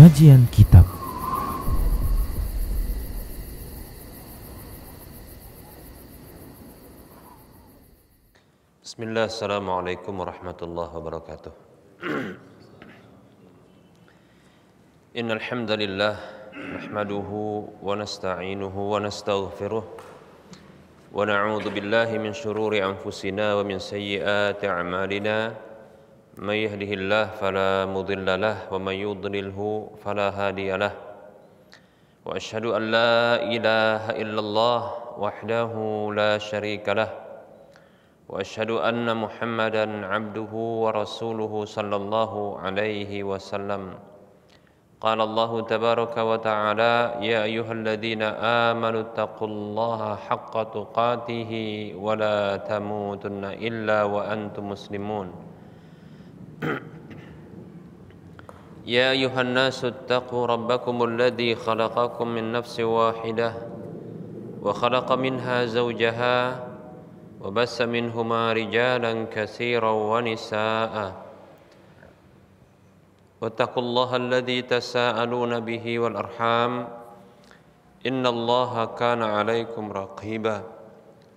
Kajian Kitab. Bismillah, assalamualaikum warahmatullahi wabarakatuh. Innal hamdalillah nahmaduhu wa nasta'inuhu wa nastaghfiruh wa na'udzu billahi min shururi anfusina wa min sayyiati a'malina. May yahdihillahu fala mudilla lahu wa may yudlilhu fala hadiya lahu. Wa asyhadu an la ilaha illallah wahdahu la syarika lahu. Wa asyhadu anna Muhammadan abduhu wa rasuluhu sallallahu alaihi wasallam. Qala Allah tabaraka wa ta'ala, ya ayyuhalladzina amanu taqullaha haqqa tuqatih wa la tamutunna illa wa antum muslimun. Ya ayyuhan nasu taqu rabbakumul ladzi khalaqakum min nafsin wahidah wa khalaqa minha zawjaha wa bassa minhuma rijalan katsiran wa nisaa'a wattaqullaha alladzi tasaaluna bihi wal arham innallaha kana 'alaikum raqiba.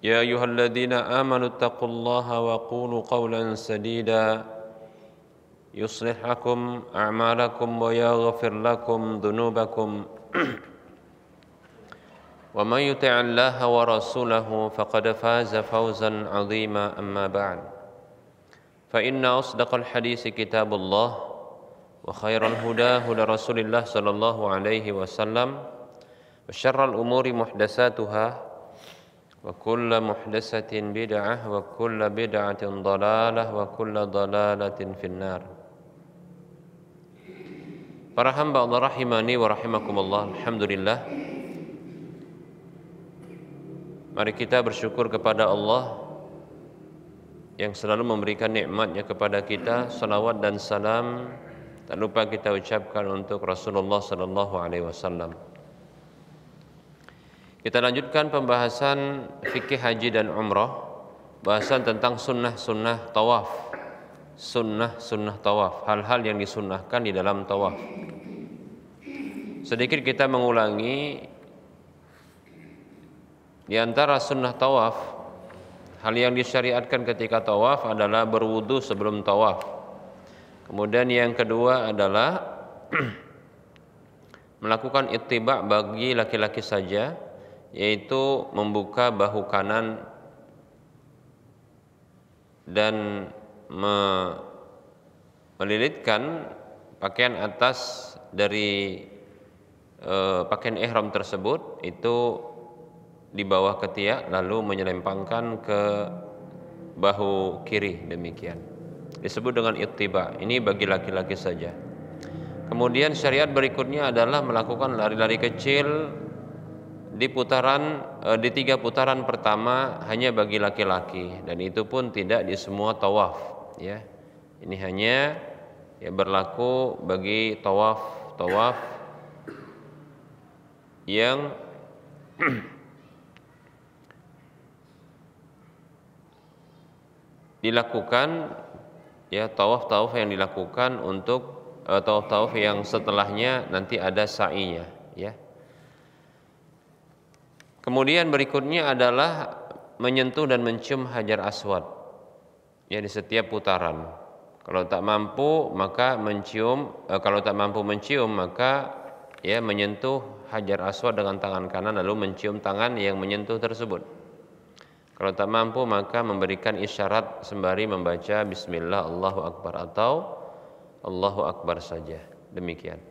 Ya ayyuhalladzina amanu taqullaha wa qulu qawlan sadida yuslih lakum a'malakum wa yaghfir lakum dhunubakum. Wa man yuti'illaha wa rasulahu faqad faza fawzan 'azima, amma ba'd. Fa inna asdaqal haditsi kitabullah wa khairal huda huda Rasulillah sallallahu alaihi wasallam wa syarral umuri muhdatsatuha wa kullu muhdatsatin bid'ah wa kullu bid'atin dhalalah wa kullu dhalalatin finnar. Para hamba Allah rahimani wa rahimakumullah, alhamdulillah. Mari kita bersyukur kepada Allah yang selalu memberikan nikmatnya kepada kita. Salawat dan salam tak lupa kita ucapkan untuk Rasulullah sallallahu alaihi wasallam. Kita lanjutkan pembahasan fikih haji dan umrah, bahasan tentang sunnah-sunnah tawaf. Sunnah-sunnah tawaf, hal-hal yang disunnahkan di dalam tawaf. Sedikit kita mengulangi. Di antara sunnah tawaf, hal yang disyariatkan ketika tawaf adalah berwudu sebelum tawaf. Kemudian yang kedua adalah melakukan ittiba' bagi laki-laki saja, yaitu membuka bahu kanan dan melilitkan pakaian atas dari pakaian ihram tersebut itu di bawah ketiak, lalu menyelempangkan ke bahu kiri, demikian disebut dengan ittiba'. Ini bagi laki-laki saja. Kemudian syariat berikutnya adalah melakukan lari-lari kecil di tiga putaran pertama hanya bagi laki-laki, dan itu pun tidak di semua tawaf, ya. Ini hanya berlaku bagi tawaf yang dilakukan, ya, tawaf yang dilakukan untuk tawaf yang setelahnya nanti ada sa'inya, ya. Kemudian berikutnya adalah menyentuh dan mencium hajar aswad, ya, di setiap putaran. Kalau tak mampu mencium maka ya menyentuh hajar aswad dengan tangan kanan lalu mencium tangan yang menyentuh tersebut. Kalau tak mampu maka memberikan isyarat sembari membaca bismillah Allahu akbar atau Allahu akbar saja. Demikian.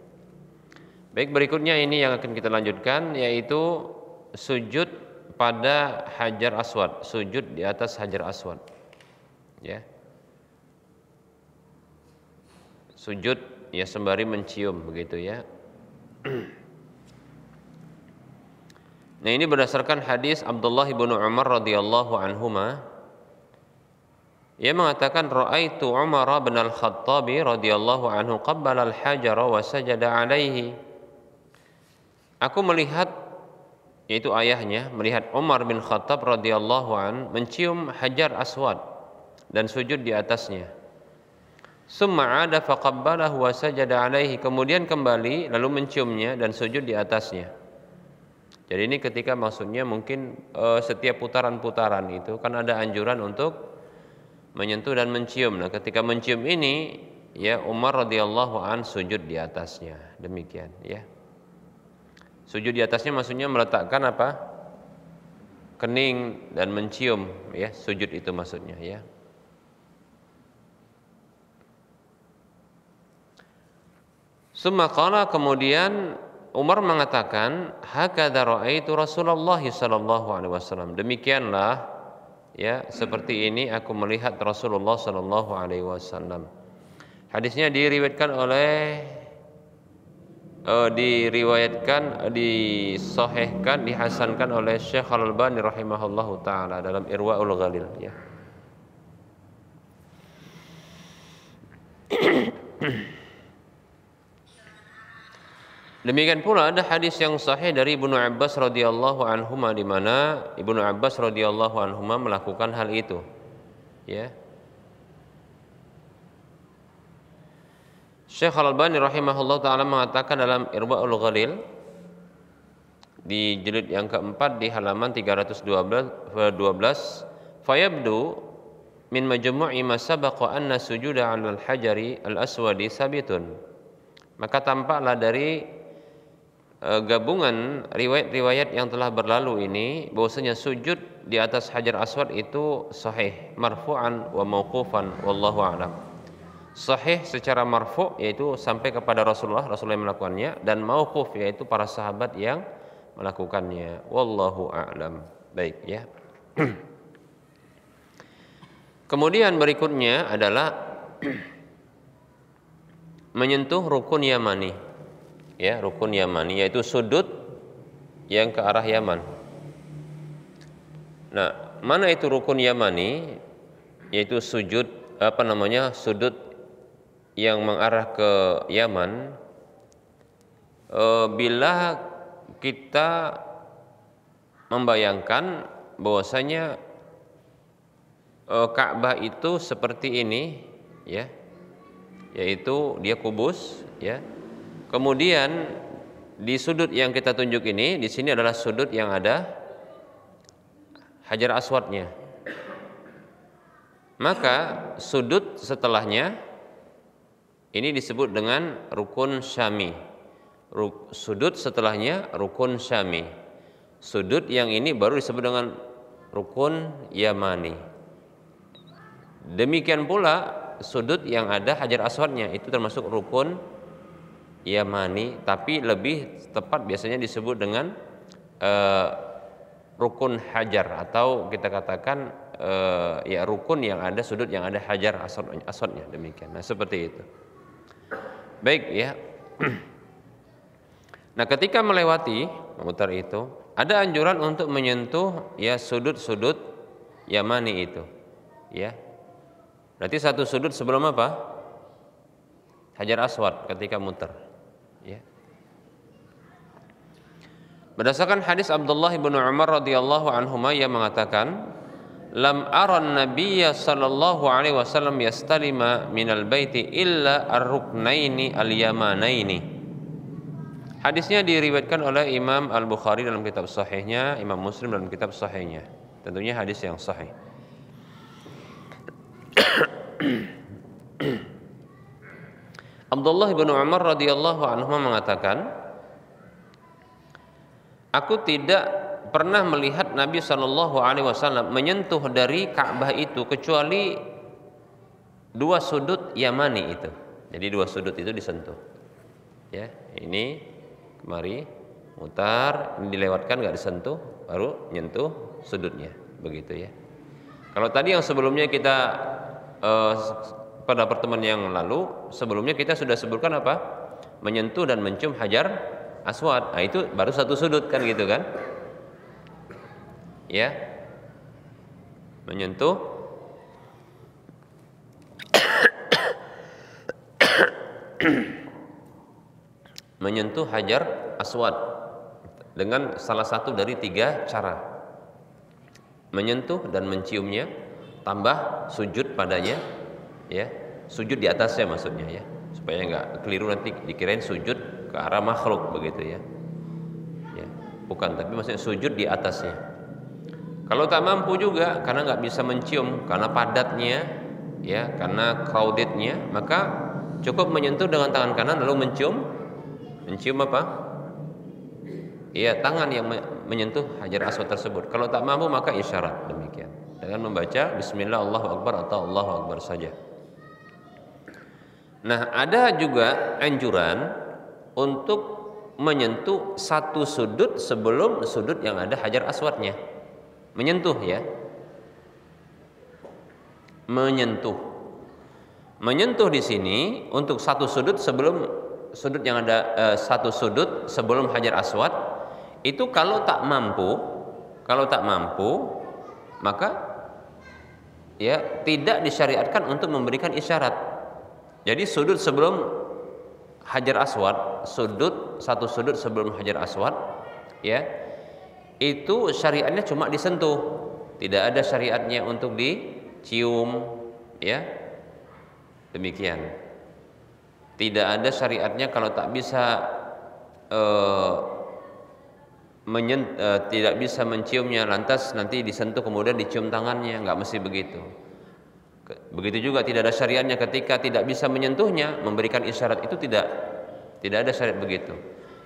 Baik, berikutnya ini yang akan kita lanjutkan, yaitu sujud pada hajar aswad, sujud di atas hajar aswad, ya. Sujud ya sembari mencium, begitu, ya. Nah, ini berdasarkan hadis Abdullah bin Umar radhiyallahu anhuma. Ia mengatakan, ra'aitu Umar bin al-Khattab radhiyallahu anhu qabbala al-hajara wa sajada alaihi. Aku melihat, yaitu ayahnya melihat Umar bin Khattab radhiyallahu an mencium hajar aswad dan sujud di atasnya. Summa 'ada faqabbalahu wa sajada 'alaihi, kemudian kembali lalu menciumnya dan sujud di atasnya. Jadi ini ketika maksudnya mungkin setiap putaran-putaran itu kan ada anjuran untuk menyentuh dan mencium. Nah, ketika mencium ini ya Umar radhiyallahu an sujud di atasnya. Demikian ya. Sujud di atasnya maksudnya meletakkan apa? Kening dan mencium ya, sujud itu maksudnya ya. Summa qala, kemudian Umar mengatakan, hakadza ra'aitu Rasulullah sallallahu alaihi wasallam. Demikianlah ya, seperti ini aku melihat Rasulullah sallallahu alaihi wasallam. Hadisnya disahihkan, dihasankan oleh Syekh Al-Albani rahimahullahu taala dalam Irwaul Ghalil ya. Demikian pula ada hadis yang sahih dari Ibnu Abbas radhiyallahu anhuma, di mana Ibnu Abbas radhiyallahu anhuma melakukan hal itu. Ya. Syekh Al-Albani rahimahullah taala mengatakan dalam Irwaul Ghalil di jilid yang keempat di halaman 312, fayabdu min majmu'i ma sabaqa anna sujuda 'alal hajari al-aswadi sabitun. Maka tampaklah dari gabungan riwayat-riwayat yang telah berlalu ini bahwasanya sujud di atas Hajar Aswad itu sahih marfu'an wa mauqufan wallahu a'lam. Sahih secara marfu' yaitu sampai kepada Rasulullah yang melakukannya, dan mauquf yaitu para sahabat yang melakukannya, wallahu a'lam. Baik ya. Kemudian berikutnya adalah menyentuh rukun yamani. Ya, rukun yamani yaitu sudut yang ke arah Yaman. Nah, mana itu rukun yamani? Yaitu sudut yang mengarah ke Yaman. Bila kita membayangkan bahwasanya Ka'bah itu seperti ini ya, yaitu dia kubus ya. Kemudian di sudut yang kita tunjuk ini, di sini adalah sudut yang ada Hajar Aswadnya. Maka sudut setelahnya ini disebut dengan rukun syami. Sudut setelahnya rukun syami. Sudut yang ini baru disebut dengan rukun yamani. Demikian pula sudut yang ada Hajar Aswadnya itu termasuk rukun yamani, tapi lebih tepat biasanya disebut dengan rukun hajar, atau kita katakan ya rukun yang ada sudut yang ada Hajar Aswadnya, demikian. Nah, seperti itu. Baik ya. Nah, ketika melewati memutar itu ada anjuran untuk menyentuh ya sudut-sudut yamani itu ya. Berarti satu sudut sebelum apa? Hajar Aswad ketika muter. Ya. Berdasarkan hadis Abdullah bin Umar radhiyallahu anhuma yang mengatakan, lam aran nabiyya sallallahu alaihi wasallam yastalima minal baiti illa ar-ruknaini al-yamanaini. Hadisnya diriwayatkan oleh Imam Al-Bukhari dalam kitab sahihnya, Imam Muslim dalam kitab sahihnya. Tentunya hadis yang sahih. Abdullah bin Umar radhiyallahu anhu mengatakan, aku tidak pernah melihat Nabi sallallahu alaihi wasallam menyentuh dari Ka'bah itu kecuali dua sudut yamani itu. Jadi dua sudut itu disentuh. Ya, ini kemari mutar, ini dilewatkan enggak disentuh, baru nyentuh sudutnya, begitu ya. Kalau tadi yang sebelumnya kita pada pertemuan yang lalu sebelumnya kita sudah sebutkan apa? Menyentuh dan mencium Hajar Aswad. Nah, itu baru satu sudut kan gitu kan? Ya. Menyentuh menyentuh Hajar Aswad dengan salah satu dari tiga cara. Menyentuh dan menciumnya, tambah sujud padanya, ya. sujud di atasnya maksudnya ya, supaya nggak keliru nanti dikirain sujud ke arah makhluk begitu ya. Ya, bukan, tapi maksudnya sujud di atasnya. Kalau tak mampu juga karena nggak bisa mencium, karena padatnya, ya, karena crowdednya, maka cukup menyentuh dengan tangan kanan lalu mencium apa? Iya, tangan yang menyentuh Hajar Aswad tersebut. Kalau tak mampu maka isyarat demikian dengan membaca Bismillah Allahu Akbar atau Allahu Akbar saja. Nah, ada juga anjuran untuk menyentuh satu sudut sebelum sudut yang ada Hajar Aswadnya. Menyentuh ya. Menyentuh di sini untuk satu sudut sebelum sudut yang ada satu sudut sebelum Hajar Aswad itu kalau tak mampu maka ya tidak disyariatkan untuk memberikan isyarat. Jadi sudut sebelum Hajar Aswad, satu sudut sebelum Hajar Aswad, ya, itu syariatnya cuma disentuh, tidak ada syariatnya untuk dicium, ya, demikian. Tidak ada syariatnya kalau tak bisa tidak bisa menciumnya, lantas nanti disentuh kemudian dicium tangannya, nggak mesti begitu. Begitu juga tidak ada syariatnya ketika tidak bisa menyentuhnya memberikan isyarat, itu tidak ada syariat begitu.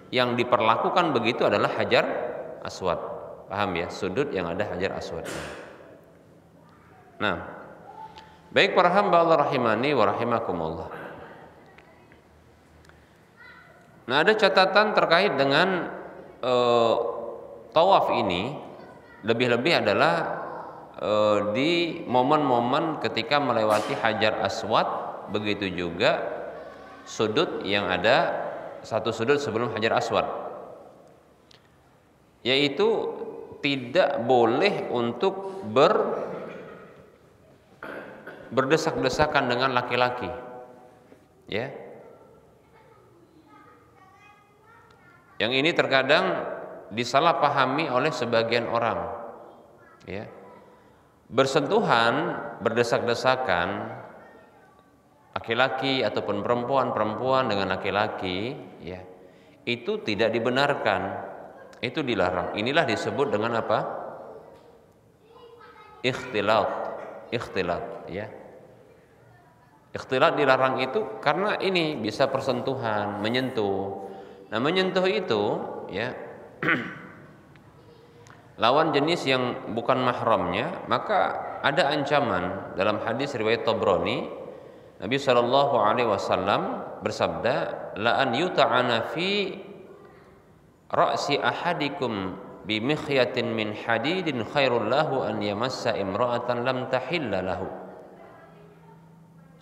Yang diperlakukan begitu adalah Hajar Aswad, paham ya, sudut yang ada Hajar Aswad. Nah, baik para hamba Allah rahimani wa rahimakumullah. Nah, ada catatan terkait dengan tawaf ini, lebih-lebih adalah di momen-momen ketika melewati Hajar Aswad, begitu juga sudut yang ada satu sudut sebelum Hajar Aswad, yaitu tidak boleh untuk berdesak-desakan dengan laki-laki, ya. Yang ini terkadang disalahpahami oleh sebagian orang, ya. Bersentuhan, berdesak-desakan laki-laki ataupun perempuan dengan laki-laki, ya, itu tidak dibenarkan, itu dilarang. Inilah disebut dengan apa? Ikhtilat, ya. Ikhtilat dilarang itu karena ini bisa persentuhan, menyentuh. Nah, menyentuh itu, ya, lawan jenis yang bukan mahramnya, maka ada ancaman. Dalam hadis riwayat Tabrani, Nabi sallallahu alaihi wasallam bersabda, la an yuta'ana fi ra'si ahadikum bi mikhyatin min hadidin khairul lahu an yamassa imra'atan lam tahilla lahu.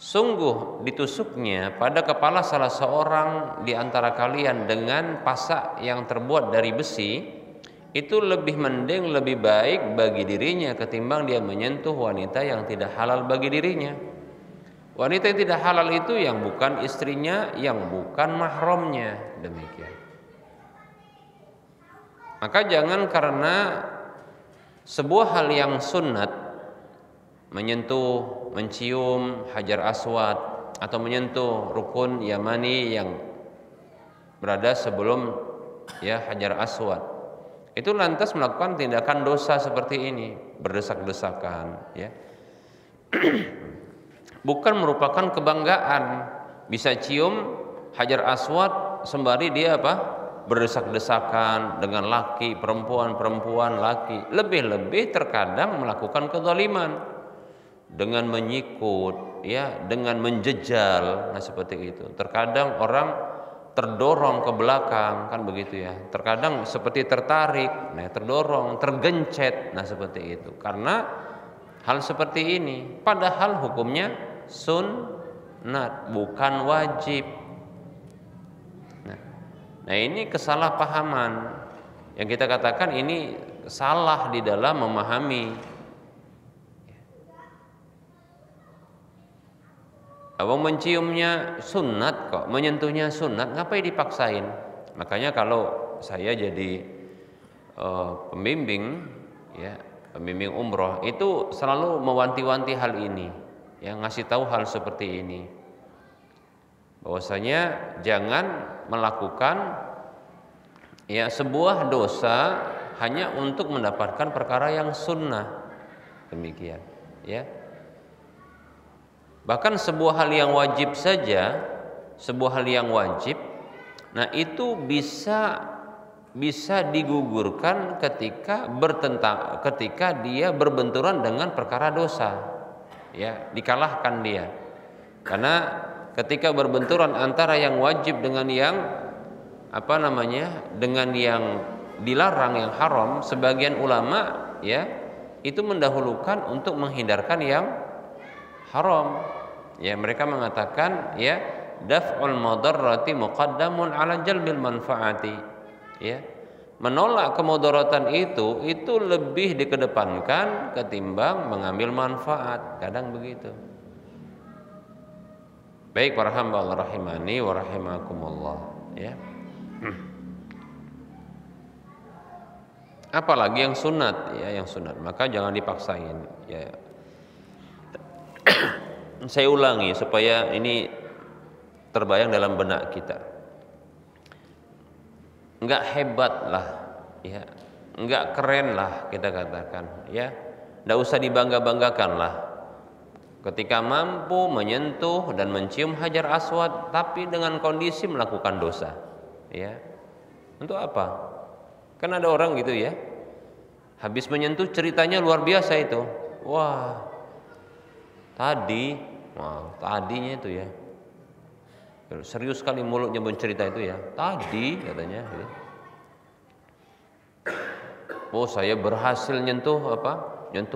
Sungguh ditusuknya pada kepala salah seorang di antara kalian dengan pasak yang terbuat dari besi, itu lebih mending, lebih baik bagi dirinya ketimbang dia menyentuh wanita yang tidak halal bagi dirinya. Wanita yang tidak halal itu yang bukan istrinya, yang bukan mahramnya, demikian. Maka jangan karena sebuah hal yang sunnat, menyentuh, mencium Hajar Aswad atau menyentuh rukun Yamani yang berada sebelum, ya, Hajar Aswad, itu lantas melakukan tindakan dosa seperti ini, berdesak-desakan, ya. Bukan merupakan kebanggaan bisa cium Hajar Aswad sembari dia apa? Berdesak-desakan dengan laki, perempuan, laki. Lebih-lebih terkadang melakukan kezaliman dengan menyikut, ya, dengan menjejal, nah seperti itu. Terkadang orang terdorong ke belakang, kan begitu ya. Terkadang seperti tertarik, nah terdorong, tergencet, nah seperti itu. Karena hal seperti ini, padahal hukumnya sunnat, bukan wajib. Nah, ini kesalahpahaman yang kita katakan ini salah di dalam memahami. Abang menciumnya sunnat kok, menyentuhnya sunnat, ngapain dipaksain? Makanya kalau saya jadi pembimbing, ya, pembimbing umroh, itu selalu mewanti-wanti hal ini, yang ngasih tahu hal seperti ini, bahwasanya jangan melakukan ya sebuah dosa hanya untuk mendapatkan perkara yang sunnah, demikian ya. Bahkan sebuah hal yang wajib saja, sebuah hal yang wajib, nah itu bisa digugurkan ketika dia berbenturan dengan perkara dosa, ya dikalahkan dia. Karena ketika berbenturan antara yang wajib dengan yang dengan yang dilarang, yang haram, sebagian ulama ya itu mendahulukan untuk menghindarkan yang haram. Ya, mereka mengatakan ya daf'ul madarrati muqaddamun ala jalbil manfaati. Ya. Menolak kemudaratan itu lebih dikedepankan ketimbang mengambil manfaat. Kadang begitu. Baik para hamba Allah rahimani wa rahimakumullah, ya. Apalagi yang sunat, ya, yang sunat, maka jangan dipaksain, ya. Saya ulangi supaya ini terbayang dalam benak kita. Enggak hebat lah, ya, enggak keren lah kita katakan, ya, enggak usah dibangga-banggakan lah. Ketika mampu menyentuh dan mencium Hajar Aswad, tapi dengan kondisi melakukan dosa, ya, untuk apa? Kan ada orang gitu ya, habis menyentuh ceritanya luar biasa itu, wah, tadinya itu ya. Serius sekali mulutnya bercerita itu ya. Tadi katanya ya. Oh, saya berhasil nyentuh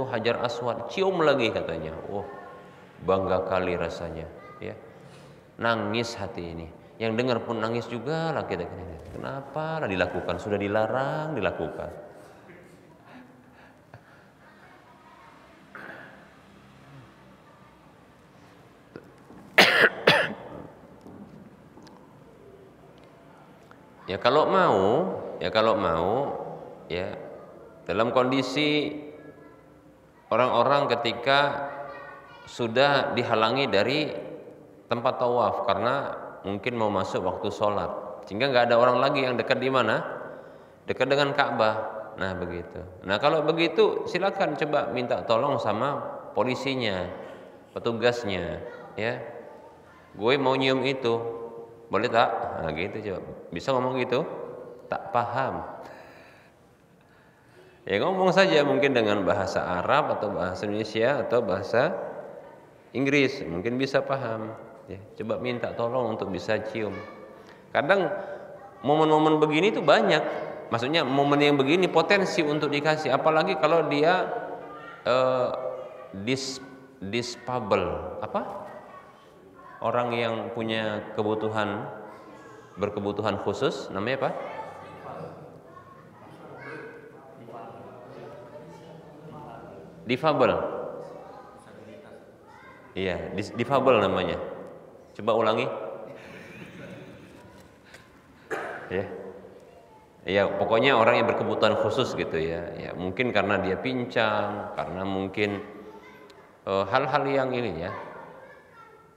Hajar Aswad, cium lagi katanya. Oh, bangga kali rasanya, ya. Nangis hati ini. Yang dengar pun nangis juga lah kita. Kenapa lah dilakukan? Sudah dilarang dilakukan. Ya kalau mau, ya, dalam kondisi orang-orang ketika sudah dihalangi dari tempat tawaf karena mungkin mau masuk waktu sholat, sehingga nggak ada orang lagi yang dekat di mana? Dekat dengan Ka'bah. Nah begitu. Nah kalau begitu silakan coba minta tolong sama polisinya, petugasnya, ya. Gue mau nyium itu, boleh tak? Nah gitu coba. Bisa ngomong gitu? Tak paham. Ya ngomong saja mungkin dengan bahasa Arab atau bahasa Indonesia atau bahasa Inggris, mungkin bisa paham. Ya, coba minta tolong untuk bisa cium. Kadang momen-momen begini tuh banyak. Maksudnya momen yang begini potensi untuk dikasih, apalagi kalau dia disable, orang yang punya berkebutuhan khusus, namanya apa? Difabel. Iya, difabel namanya. Coba ulangi. Ya. Ya, pokoknya orang yang berkebutuhan khusus gitu ya. Ya, mungkin karena dia pincang, karena mungkin hal-hal yang ini ya.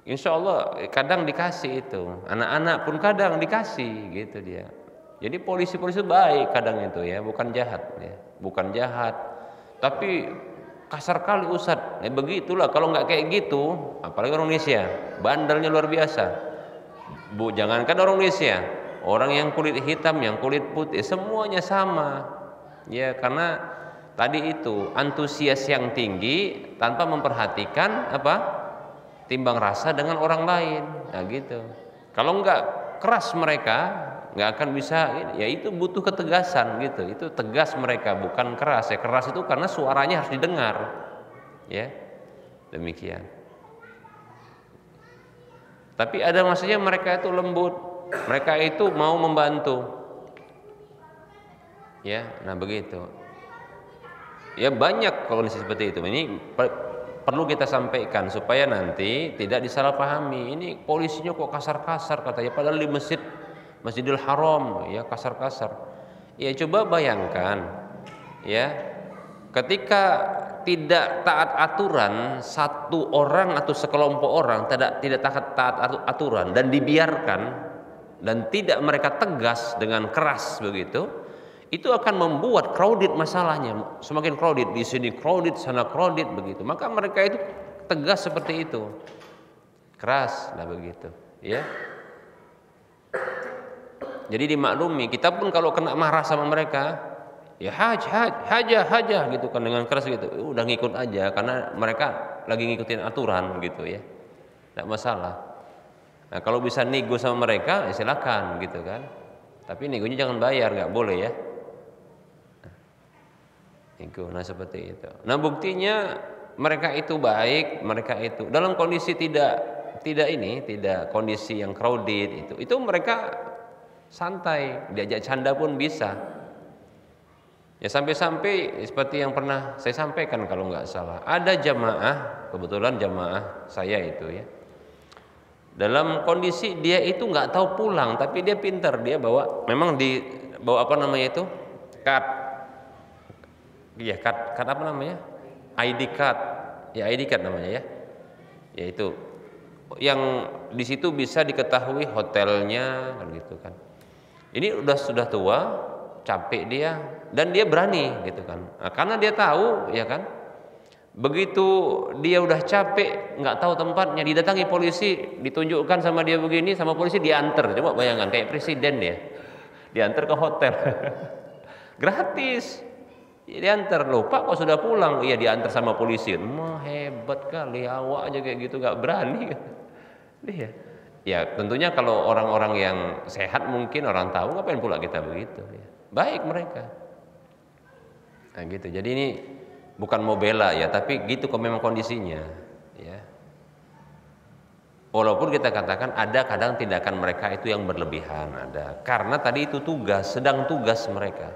Insya Allah kadang dikasih itu. Anak-anak pun kadang dikasih gitu dia. Jadi polisi-polisi baik kadang itu ya, bukan jahat ya. Bukan jahat. Tapi kasar kali Ustadz. Begitulah kalau nggak kayak gitu, apalagi orang Indonesia, bandelnya luar biasa. Bu, jangankan orang Indonesia, orang yang kulit hitam, yang kulit putih, semuanya sama. Ya, karena tadi itu antusias yang tinggi tanpa memperhatikan timbang rasa dengan orang lain. Nah gitu. Kalau nggak keras mereka, nggak akan bisa. Ya itu butuh ketegasan gitu. Itu tegas mereka, bukan keras. Ya keras itu karena suaranya harus didengar. Ya, demikian. Tapi ada maksudnya mereka itu lembut. Mereka itu mau membantu. Ya, nah begitu. Ya banyak kondisi seperti itu. Ini perlu kita sampaikan supaya nanti tidak disalahpahami. Ini polisinya kok kasar-kasar katanya, padahal di Masjidil Haram ya kasar-kasar. Ya coba bayangkan ya, ketika tidak taat aturan satu orang atau sekelompok orang, tidak taat aturan dan dibiarkan dan tidak mereka tegas dengan keras begitu, itu akan membuat crowded masalahnya, semakin crowded, di sini crowded, sana crowded begitu. Maka mereka itu tegas seperti itu, keras lah begitu, ya. Jadi dimaklumi, kita pun kalau kena marah sama mereka, ya hajah gitu kan, dengan keras gitu, udah ngikut aja karena mereka lagi ngikutin aturan gitu ya, tidak masalah. Nah kalau bisa nego sama mereka ya silakan gitu kan, tapi negonya jangan bayar, nggak boleh ya. Nah seperti itu. Nah buktinya mereka itu baik, mereka itu dalam kondisi tidak kondisi yang crowded, itu mereka santai, diajak canda pun bisa. Ya sampai-sampai seperti yang pernah saya sampaikan kalau nggak salah, ada jamaah, kebetulan jamaah saya itu ya, dalam kondisi dia itu nggak tahu pulang, tapi dia pintar, dia memang bawa apa namanya itu, kad apa namanya, ID card, ya ID card namanya ya, yaitu yang di situ bisa diketahui hotelnya kan gitu kan. Ini sudah tua, capek dia, dan dia berani gitu kan. Nah, karena dia tahu ya kan, begitu dia udah capek nggak tahu tempatnya, didatangi polisi, ditunjukkan sama dia begini, sama polisi diantar. Coba bayangkan, kayak presiden dia diantar ke hotel gratis, diantar. Loh Pak kok sudah pulang? Iya diantar sama polisi. Hebat kali awak aja kayak gitu, nggak berani dia. Ya tentunya kalau orang-orang yang sehat mungkin orang tahu, ngapain pula kita begitu ya. Baik mereka. Nah gitu. Jadi ini bukan mau bela ya, tapi gitu kok memang kondisinya ya. Walaupun kita katakan ada kadang tindakan mereka itu yang berlebihan, ada. Karena tadi itu sedang tugas mereka.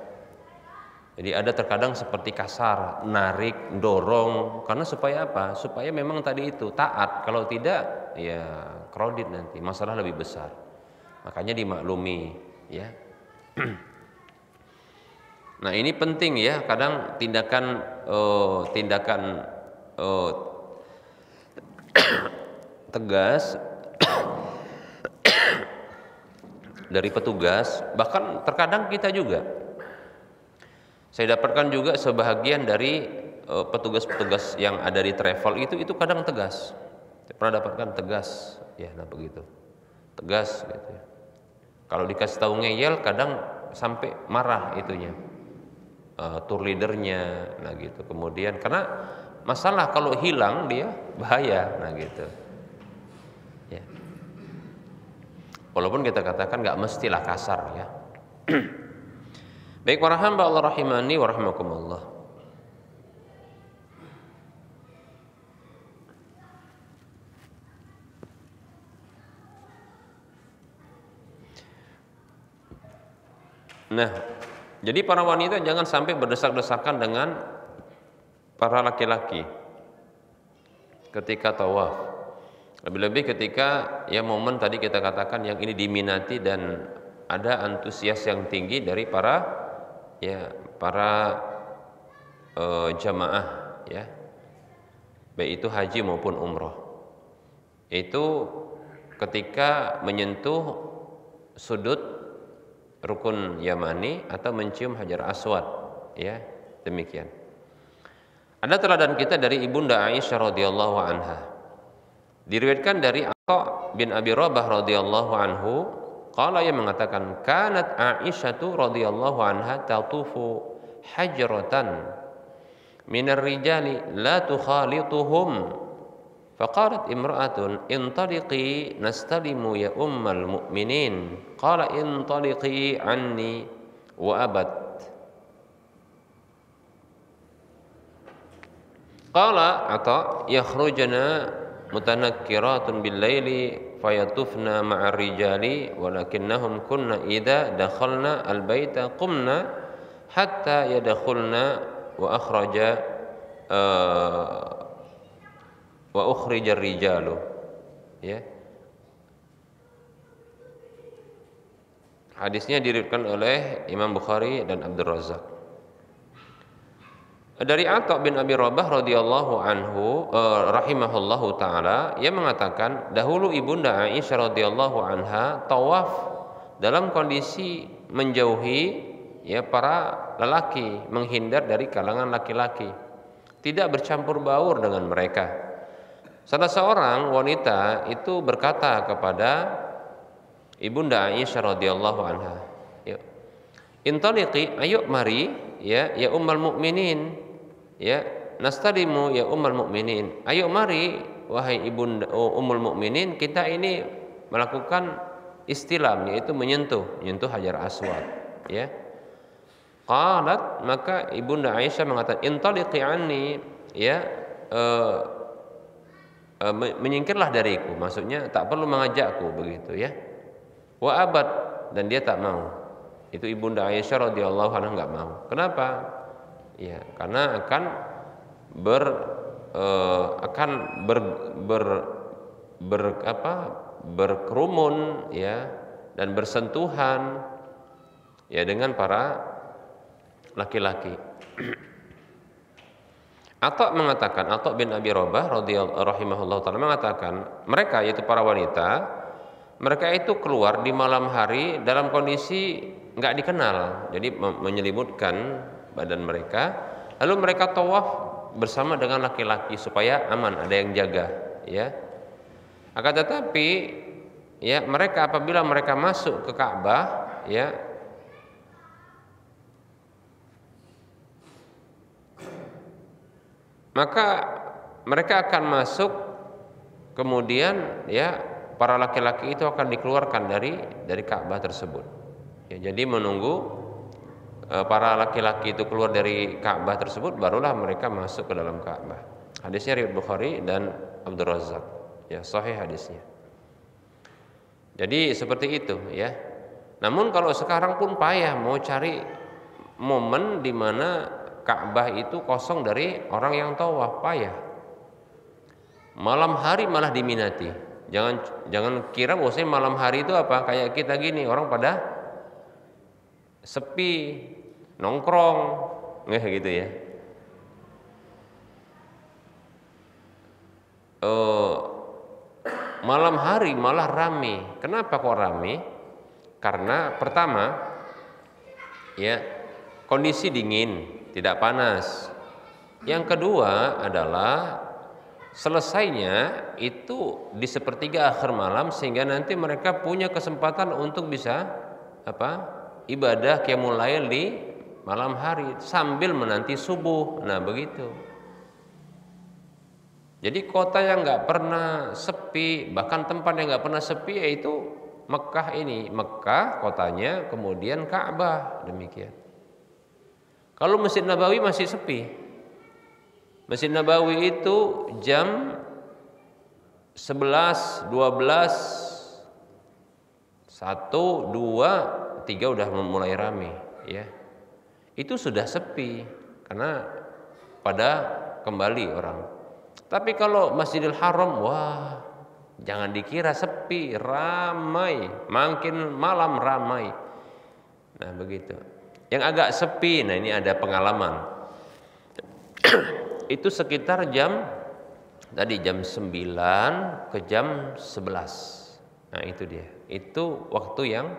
Jadi ada terkadang seperti kasar, narik, dorong, karena supaya apa? Supaya memang tadi itu taat. Kalau tidak ya crowded nanti, masalah lebih besar. Makanya dimaklumi ya. Nah ini penting ya, kadang tindakan tegas dari petugas, bahkan terkadang kita juga. Saya dapatkan juga sebahagian dari petugas-petugas yang ada di travel itu kadang tegas. Saya pernah dapatkan tegas, ya, nah begitu, tegas gitu ya. Kalau dikasih tahu ngeyel, kadang sampai marah itunya, tour leadernya, nah gitu. Kemudian karena masalah kalau hilang dia bahaya, nah gitu. Ya. Walaupun kita katakan nggak mestilah kasar ya. Baik para hamba Allah rahimani wa rahimakumullah. Nah, jadi para wanita jangan sampai berdesak-desakan dengan para laki-laki ketika tawaf. Lebih-lebih ketika ya momen tadi kita katakan yang ini diminati dan ada antusias yang tinggi dari para jamaah ya, baik itu haji maupun umroh. Itu ketika menyentuh sudut rukun Yamani atau mencium Hajar Aswad ya, demikian. Ada teladan kita dari Ibunda Aisyah radhiyallahu anha. Diriwayatkan dari Atha bin Abi Rabah radhiyallahu anhu, qala, yang mengatakan kanat Aisyatu radhiyallahu anha tatufu hajratan minar rijali la tukhalituhum. Faqalat imra'atun intaliqi nastalimu ya ummal mu'minin. Qala intaliqi anni wa abad. Qala Atha yakhrujna mutanakkiratun bil laili fayatufna ma'ar rijali walakinnahum kunna idza dakhalna al baita qumna hatta yadkhulna wa ukhrijar rijalu ya. Hadisnya diriwayatkan oleh Imam Bukhari dan Abdul Razzaq. Dari Atha bin Abi Rabah radhiyallahu anhu rahimahullahu taala, ia mengatakan dahulu ibunda Aisyah radhiyallahu anha tawaf dalam kondisi menjauhi ya para lelaki, menghindar dari kalangan laki-laki, tidak bercampur baur dengan mereka. Salah seorang wanita itu berkata kepada ibunda Aisyah radhiyallahu anha, ya, intaliqi, ayo mari ya ummul mukminin, ya nastalimu ya ummul mukminin, ayo mari wahai ibunda ummul mukminin, kita ini melakukan istilam, yaitu menyentuh Hajar Aswad, ya. Qalat, maka ibunda Aisyah mengatakan intaliqi anni, ya menyingkirlah dariku, maksudnya tak perlu mengajakku, begitu ya. Wa abad, dan dia tak mau. Itu ibunda Aisyah radhiyallahu anha enggak mau. Kenapa? Ya, karena akan berkerumun ya dan bersentuhan ya dengan para laki-laki. Atha mengatakan, Atha bin Abi Rabah radhiyallahu rahimahullah taala mengatakan, mereka yaitu para wanita, mereka itu keluar di malam hari dalam kondisi enggak dikenal, jadi menyelimutkan badan mereka, lalu mereka tawaf bersama dengan laki-laki supaya aman, ada yang jaga, ya. Akan tetapi ya mereka apabila mereka masuk ke Ka'bah, ya, maka mereka akan masuk, kemudian ya para laki-laki itu akan dikeluarkan dari Ka'bah tersebut. Ya, jadi menunggu para laki-laki itu keluar dari Ka'bah tersebut, barulah mereka masuk ke dalam Ka'bah. Hadisnya riwayat Bukhari dan Abdul Razzaq. Ya, sahih hadisnya. Jadi seperti itu ya. Namun kalau sekarang pun payah mau cari momen di mana Ka'bah itu kosong dari orang yang tawaf, payah. Malam hari malah diminati. Jangan kira bahwasanya malam hari itu apa kayak kita gini, orang pada sepi, nongkrong, nggak gitu ya. Malam hari malah rame. Kenapa kok rame? Karena pertama, ya kondisi dingin, tidak panas. Yang kedua adalah selesainya itu di sepertiga akhir malam, sehingga nanti mereka punya kesempatan untuk bisa ibadah qiyamul lail di malam hari sambil menanti subuh. Nah begitu. Jadi kota yang nggak pernah sepi, bahkan tempat yang nggak pernah sepi yaitu Mekah ini. Mekah kotanya, kemudian Ka'bah, demikian. Kalau Masjid Nabawi masih sepi. Masjid Nabawi itu jam 11, 12, 1, 2, 3 udah mulai rame, ya. Itu sudah sepi karena pada kembali orang. Tapi kalau Masjidil Haram, wah, jangan dikira sepi, ramai, makin malam ramai. Nah, begitu. Yang agak sepi, nah ini ada pengalaman. Itu sekitar jam 9 ke jam 11. Nah, itu dia. Itu waktu yang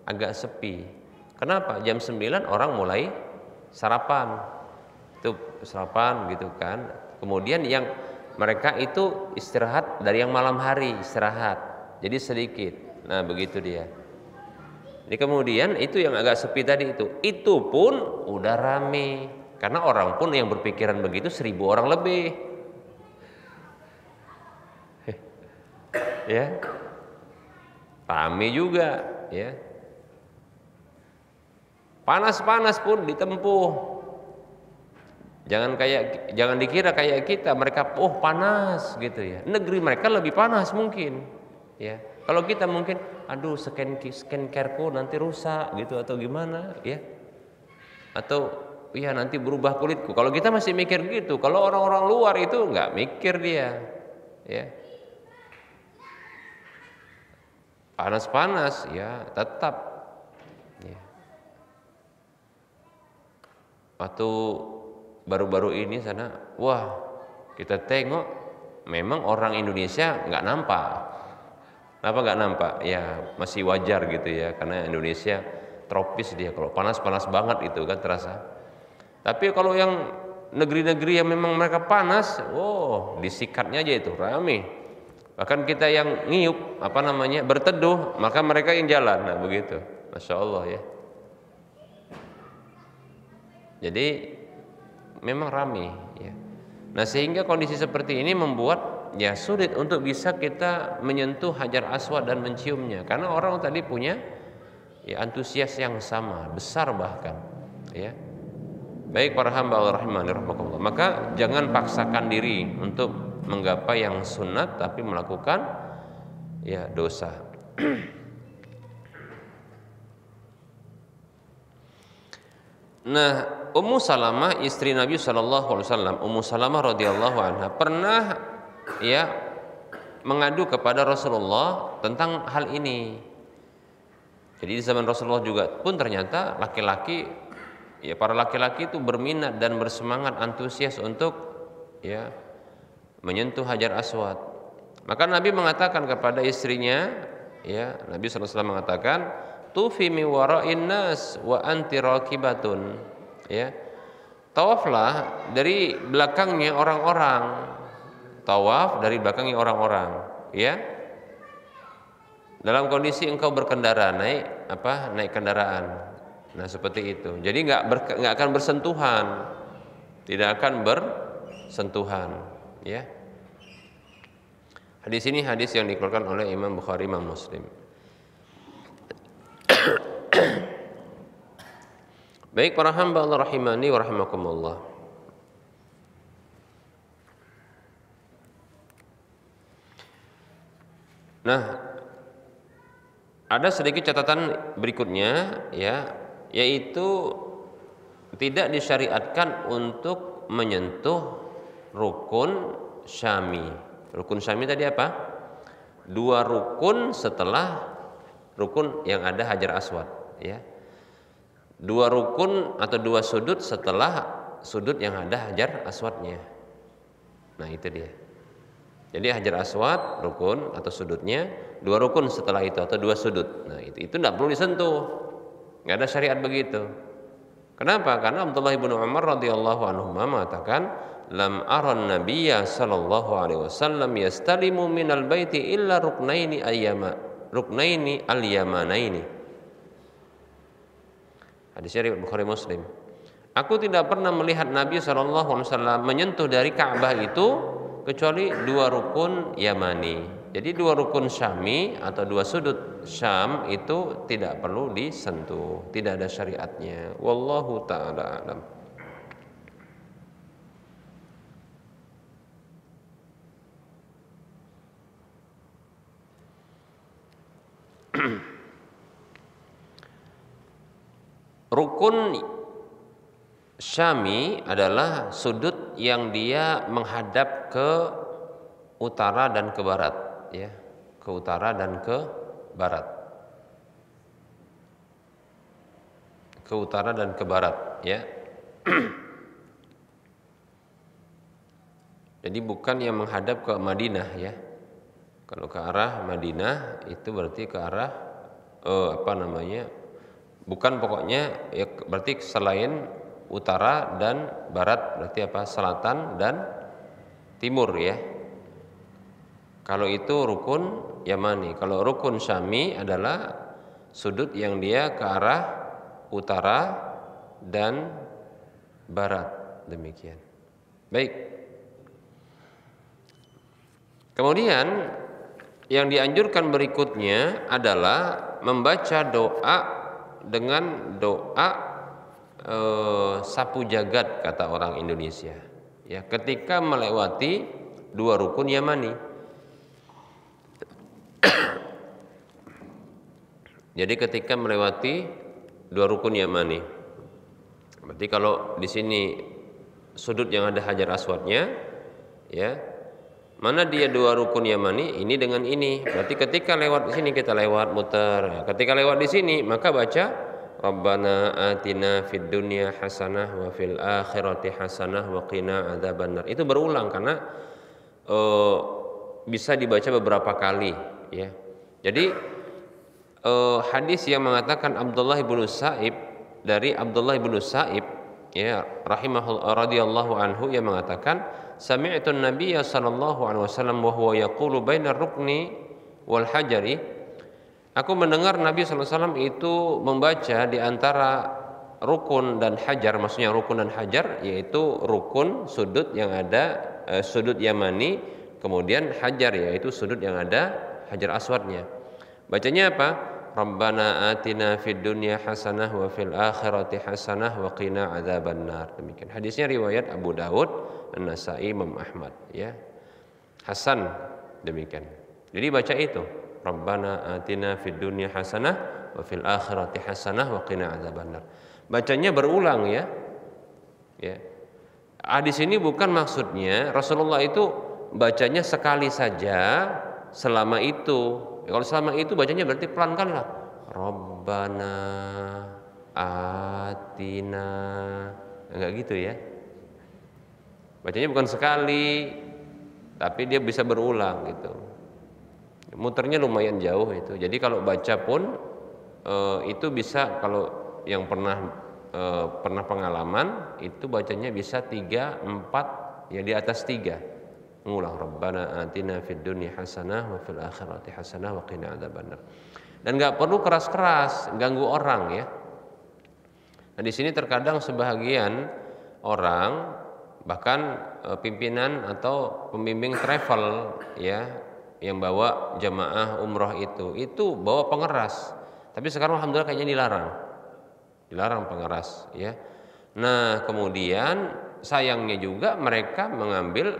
agak sepi. Kenapa? Jam 9 orang mulai sarapan. Itu sarapan gitu kan. Kemudian yang mereka itu istirahat dari yang malam hari, istirahat. Jadi sedikit. Nah, begitu dia. Jadi kemudian itu yang agak sepi tadi itu pun udah rame. Karena orang pun yang berpikiran begitu 1000 orang lebih. Ya. Rame juga, ya. Panas-panas pun ditempuh. Jangan dikira kayak kita, mereka panas gitu ya. Negeri mereka lebih panas mungkin, ya. Kalau kita mungkin aduh skincare-ku nanti rusak gitu atau gimana, ya. Atau ya nanti berubah kulitku. Kalau kita masih mikir gitu, kalau orang-orang luar itu nggak mikir dia, ya. Panas-panas ya tetap, ya. Waktu baru-baru ini sana, wah kita tengok memang orang Indonesia nggak nampak. Kenapa nggak nampak? Ya masih wajar gitu ya, karena Indonesia tropis dia, kalau panas-panas banget itu kan terasa. Tapi kalau yang negeri-negeri yang memang mereka panas, oh disikatnya aja itu rame. Bahkan kita yang ngiyup berteduh, maka mereka yang jalan. Nah begitu, Masya Allah ya. Jadi memang rame ya. Nah sehingga kondisi seperti ini membuat ya sulit untuk bisa kita menyentuh Hajar Aswad dan menciumnya, karena orang tadi punya ya antusias yang sama, besar bahkan ya. Baik para hamba Allah rahimani rahimakumullah, maka jangan paksakan diri untuk menggapai yang sunat tapi melakukan ya dosa. Nah, Ummu Salamah istri Nabi SAW, Ummu Salamah radhiyallahu anha pernah ya mengadu kepada Rasulullah tentang hal ini. Jadi di zaman Rasulullah juga pun ternyata para laki-laki itu berminat dan bersemangat antusias untuk ya menyentuh Hajar Aswad. Maka Nabi mengatakan kepada istrinya, ya Nabi SAW mengatakan, tufi mi wara'in nas wa anti raqibatun. Ya, tawaflah dari belakangnya orang-orang. Tawaf dari belakangnya orang-orang. Ya, dalam kondisi engkau berkendara naik kendaraan. Nah seperti itu. Jadi nggak akan bersentuhan, tidak akan bersentuhan. Ya. Hadis ini hadis yang dikeluarkan oleh Imam Bukhari, Imam Muslim. Baik para hamba Allah rahimani wa rahimakumullah. Nah, ada sedikit catatan berikutnya ya, yaitu tidak disyariatkan untuk menyentuh rukun syami. Rukun syami tadi apa? 2 rukun setelah rukun yang ada Hajar Aswad ya. 2 rukun atau 2 sudut setelah sudut yang ada Hajar Aswadnya. Nah itu dia. Jadi Hajar Aswad rukun atau sudutnya, 2 rukun setelah itu atau 2 sudut. Nah itu tidak perlu disentuh. Nggak ada syariat begitu. Kenapa? Karena Abdullah bin Umar radhiyallahu anhu mengatakan, lam aran nabiyya sallallahu alaihi wasallam yastalimu minal baiti illa ruknaini al-yamanaini. Hadisnya riwayat Bukhari Muslim. Aku tidak pernah melihat Nabi sallallahu alaihi wasallam menyentuh dari Ka'bah itu kecuali 2 rukun Yamani. Jadi 2 rukun Syami atau 2 sudut Syam itu tidak perlu disentuh, tidak ada syariatnya. Wallahu ta'ala alam. Rukun Syami adalah sudut yang dia menghadap ke utara dan ke barat ya, ke utara dan ke barat. Ke utara dan ke barat ya. Jadi bukan yang menghadap ke Madinah ya. Kalau ke arah Madinah itu berarti ke arah bukan pokoknya ya, berarti selain utara dan barat berarti apa? Selatan dan timur ya. Kalau itu rukun Yamani. Kalau rukun Syami adalah sudut yang dia ke arah utara dan barat, demikian. Baik. Kemudian yang dianjurkan berikutnya adalah membaca doa dengan doa sapu jagat kata orang Indonesia. Ya, ketika melewati 2 rukun Yamani. Jadi ketika melewati 2 rukun Yamani. Berarti kalau di sini sudut yang ada Hajar Aswadnya ya. Mana dia 2 rukun Yamani, ini dengan ini. Berarti ketika lewat di sini kita lewat muter. Ketika lewat di sini maka baca Rabbana atina fid dunya hasanah wa fil akhirati hasanah wa qina adzabannar. Itu berulang karena bisa dibaca beberapa kali ya. Jadi hadis yang mengatakan Abdullah bin Sa'ib, dari Abdullah bin Sa'ib ya rahimahullah radhiyallahu anhu, yang mengatakan sami'tu an-nabiyya sallallahu alaihi wasallam wa huwa yaqulu bainar rukni wal hajari. Aku mendengar Nabi sallallahu alaihi wasallam itu membaca di antara rukun dan hajar, maksudnya rukun dan hajar yaitu rukun sudut yang ada sudut yamani, kemudian hajar yaitu sudut yang ada hajar aswadnya. Bacanya apa? Rabbana atina fid dunya hasanah wa fil akhirati hasanah wa qina adzabannar. Demikian. Hadisnya riwayat Abu Daud, An-Nasa'i, Imam Ahmad ya. Hasan demikian. Jadi baca itu. Rabbana atina fid dunya hasanah wa fil akhirati hasanah wa qina adzabannar. Bacanya berulang ya. Ya. Hadis ini bukan maksudnya Rasulullah itu bacanya sekali saja selama itu. Ya, kalau selama itu bacanya berarti pelan-pelan lah. Rabbana atina. Enggak gitu ya. Bacanya bukan sekali, tapi dia bisa berulang gitu. Muternya lumayan jauh itu. Jadi kalau baca pun itu bisa, kalau yang pernah pengalaman itu bacanya bisa 3, 4 ya, di atas 3. Mengulang Rabbana atina fid dunya hasanah wa fil akhirati hasanah wa qina adzabannar. Dan enggak perlu keras-keras ganggu orang ya. Nah, di sini terkadang sebahagian orang, bahkan pimpinan atau pembimbing travel ya, yang bawa jamaah umroh itu bawa pengeras. Tapi sekarang alhamdulillah kayaknya dilarang pengeras ya. Nah, kemudian sayangnya juga mereka mengambil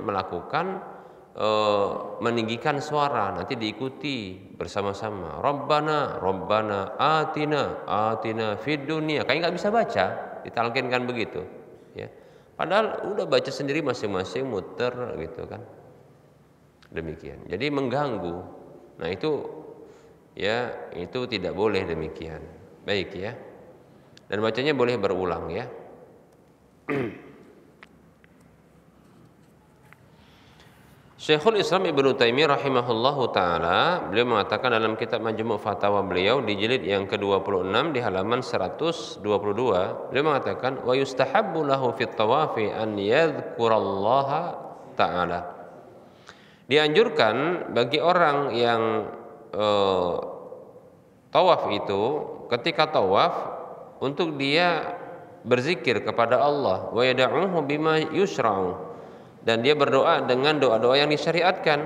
melakukan meninggikan suara, nanti diikuti bersama-sama. Rabbana atina fid dunya. Kayak nggak bisa baca, ditalkinkan begitu ya. Padahal udah baca sendiri masing-masing, muter gitu kan. Demikian. Jadi mengganggu. Nah, itu tidak boleh demikian. Baik ya. Dan bacanya boleh berulang ya. Syekhul Islam Ibnu Taimiyah rahimahullahu taala, beliau mengatakan dalam kitab Majmu' Fatawa beliau di jilid yang ke-26 di halaman 122, beliau mengatakan wa yustahabbu lahu fit tawafi an yadhkurallaha taala. Dianjurkan bagi orang yang tawaf itu, ketika tawaf, untuk dia berzikir kepada Allah, wa yad'uhu bima yusra'u, dan dia berdoa dengan doa-doa yang disyariatkan.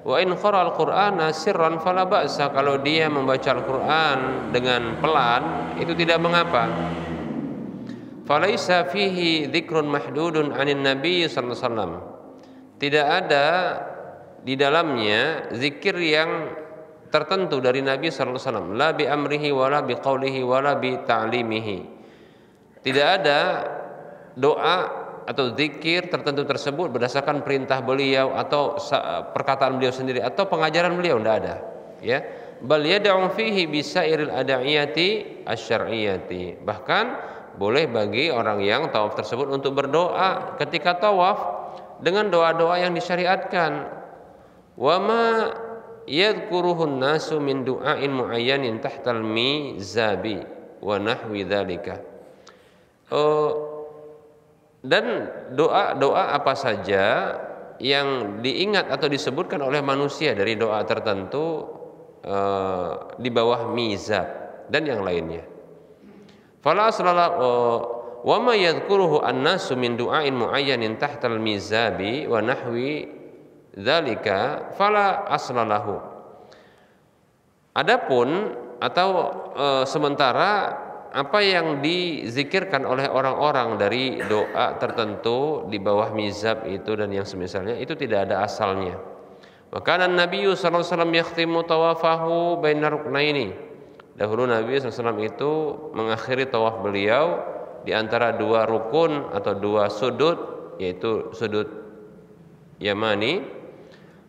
Wa in qara'al Qur'ana sirran fala ba'sa, kalau dia membaca Al-Qur'an dengan pelan itu tidak mengapa. Falaisa fihi dzikrun mahdudun 'anin nabiy sallallahu alaihi wasallam, tidak ada di dalamnya zikir yang tertentu dari Nabi sallallahu alaihi wasallam, la bi amrihi wala bi qaulihi wala bi ta'limihi. Tidak ada doa atau zikir tertentu tersebut berdasarkan perintah beliau atau perkataan beliau sendiri atau pengajaran beliau, tidak ada ya. Bal yad'u fihi bisairil ad'iyati asy-syar'iyyati. Bahkan boleh bagi orang yang tawaf tersebut untuk berdoa ketika tawaf dengan doa-doa yang disyariatkan. Wa ma yadhkuruhun nasu min du'ain muayyanin tahtal mizabi wa nahwi dzalika. Dan doa-doa apa saja yang diingat atau disebutkan oleh manusia dari doa tertentu di bawah mizab dan yang lainnya. Fala aslala wa ma yadhkuruhu an-nasu min du'ain muayyanin tahtal mizabi wa nahwi dzalika fala aslalahu. Adapun atau sementara apa yang dizikirkan oleh orang-orang dari doa tertentu di bawah mizab itu dan yang semisalnya itu tidak ada asalnya. Maka Nabi sallallahu alaihi wasallam yakhtimu tawafahu bainar ruknaini. Dahulu Nabi sallallahu alaihi wasallam itu mengakhiri tawaf beliau di antara 2 rukun atau 2 sudut, yaitu sudut Yamani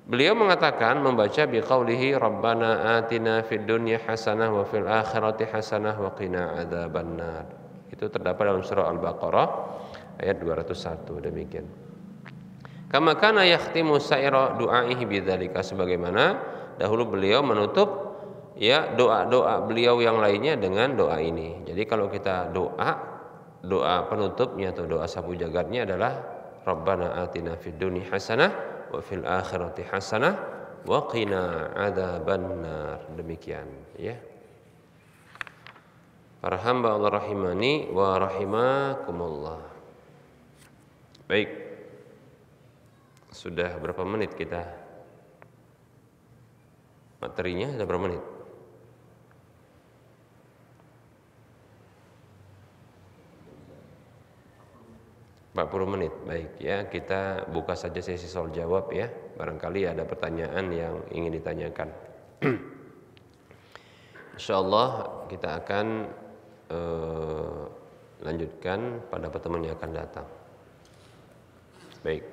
Beliau mengatakan membaca biqaulihi Rabbana atina fid dunya hasanah wa fil akhirati hasanah wa qina adzabannar. Itu terdapat dalam surah Al-Baqarah ayat 201 demikian. Kama kana yakhtimu sa'ira du'aihi bidzalika, sebagaimana dahulu beliau menutup ya doa-doa beliau yang lainnya dengan doa ini. Jadi kalau kita doa penutupnya atau doa sapu jagatnya adalah Rabbana atina fid dunya hasanah wa fil akhirati hasanah wa qina adzabannar. Demikian ya. Para hamba Allah rahimani wa rahimakumullah. Baik. Sudah berapa menit kita? Materinya sudah berapa menit? 40 menit. Baik ya, kita buka saja sesi soal jawab ya. Barangkali ada pertanyaan yang ingin ditanyakan. Insyaallah kita akan lanjutkan pada pertemuan yang akan datang. Baik.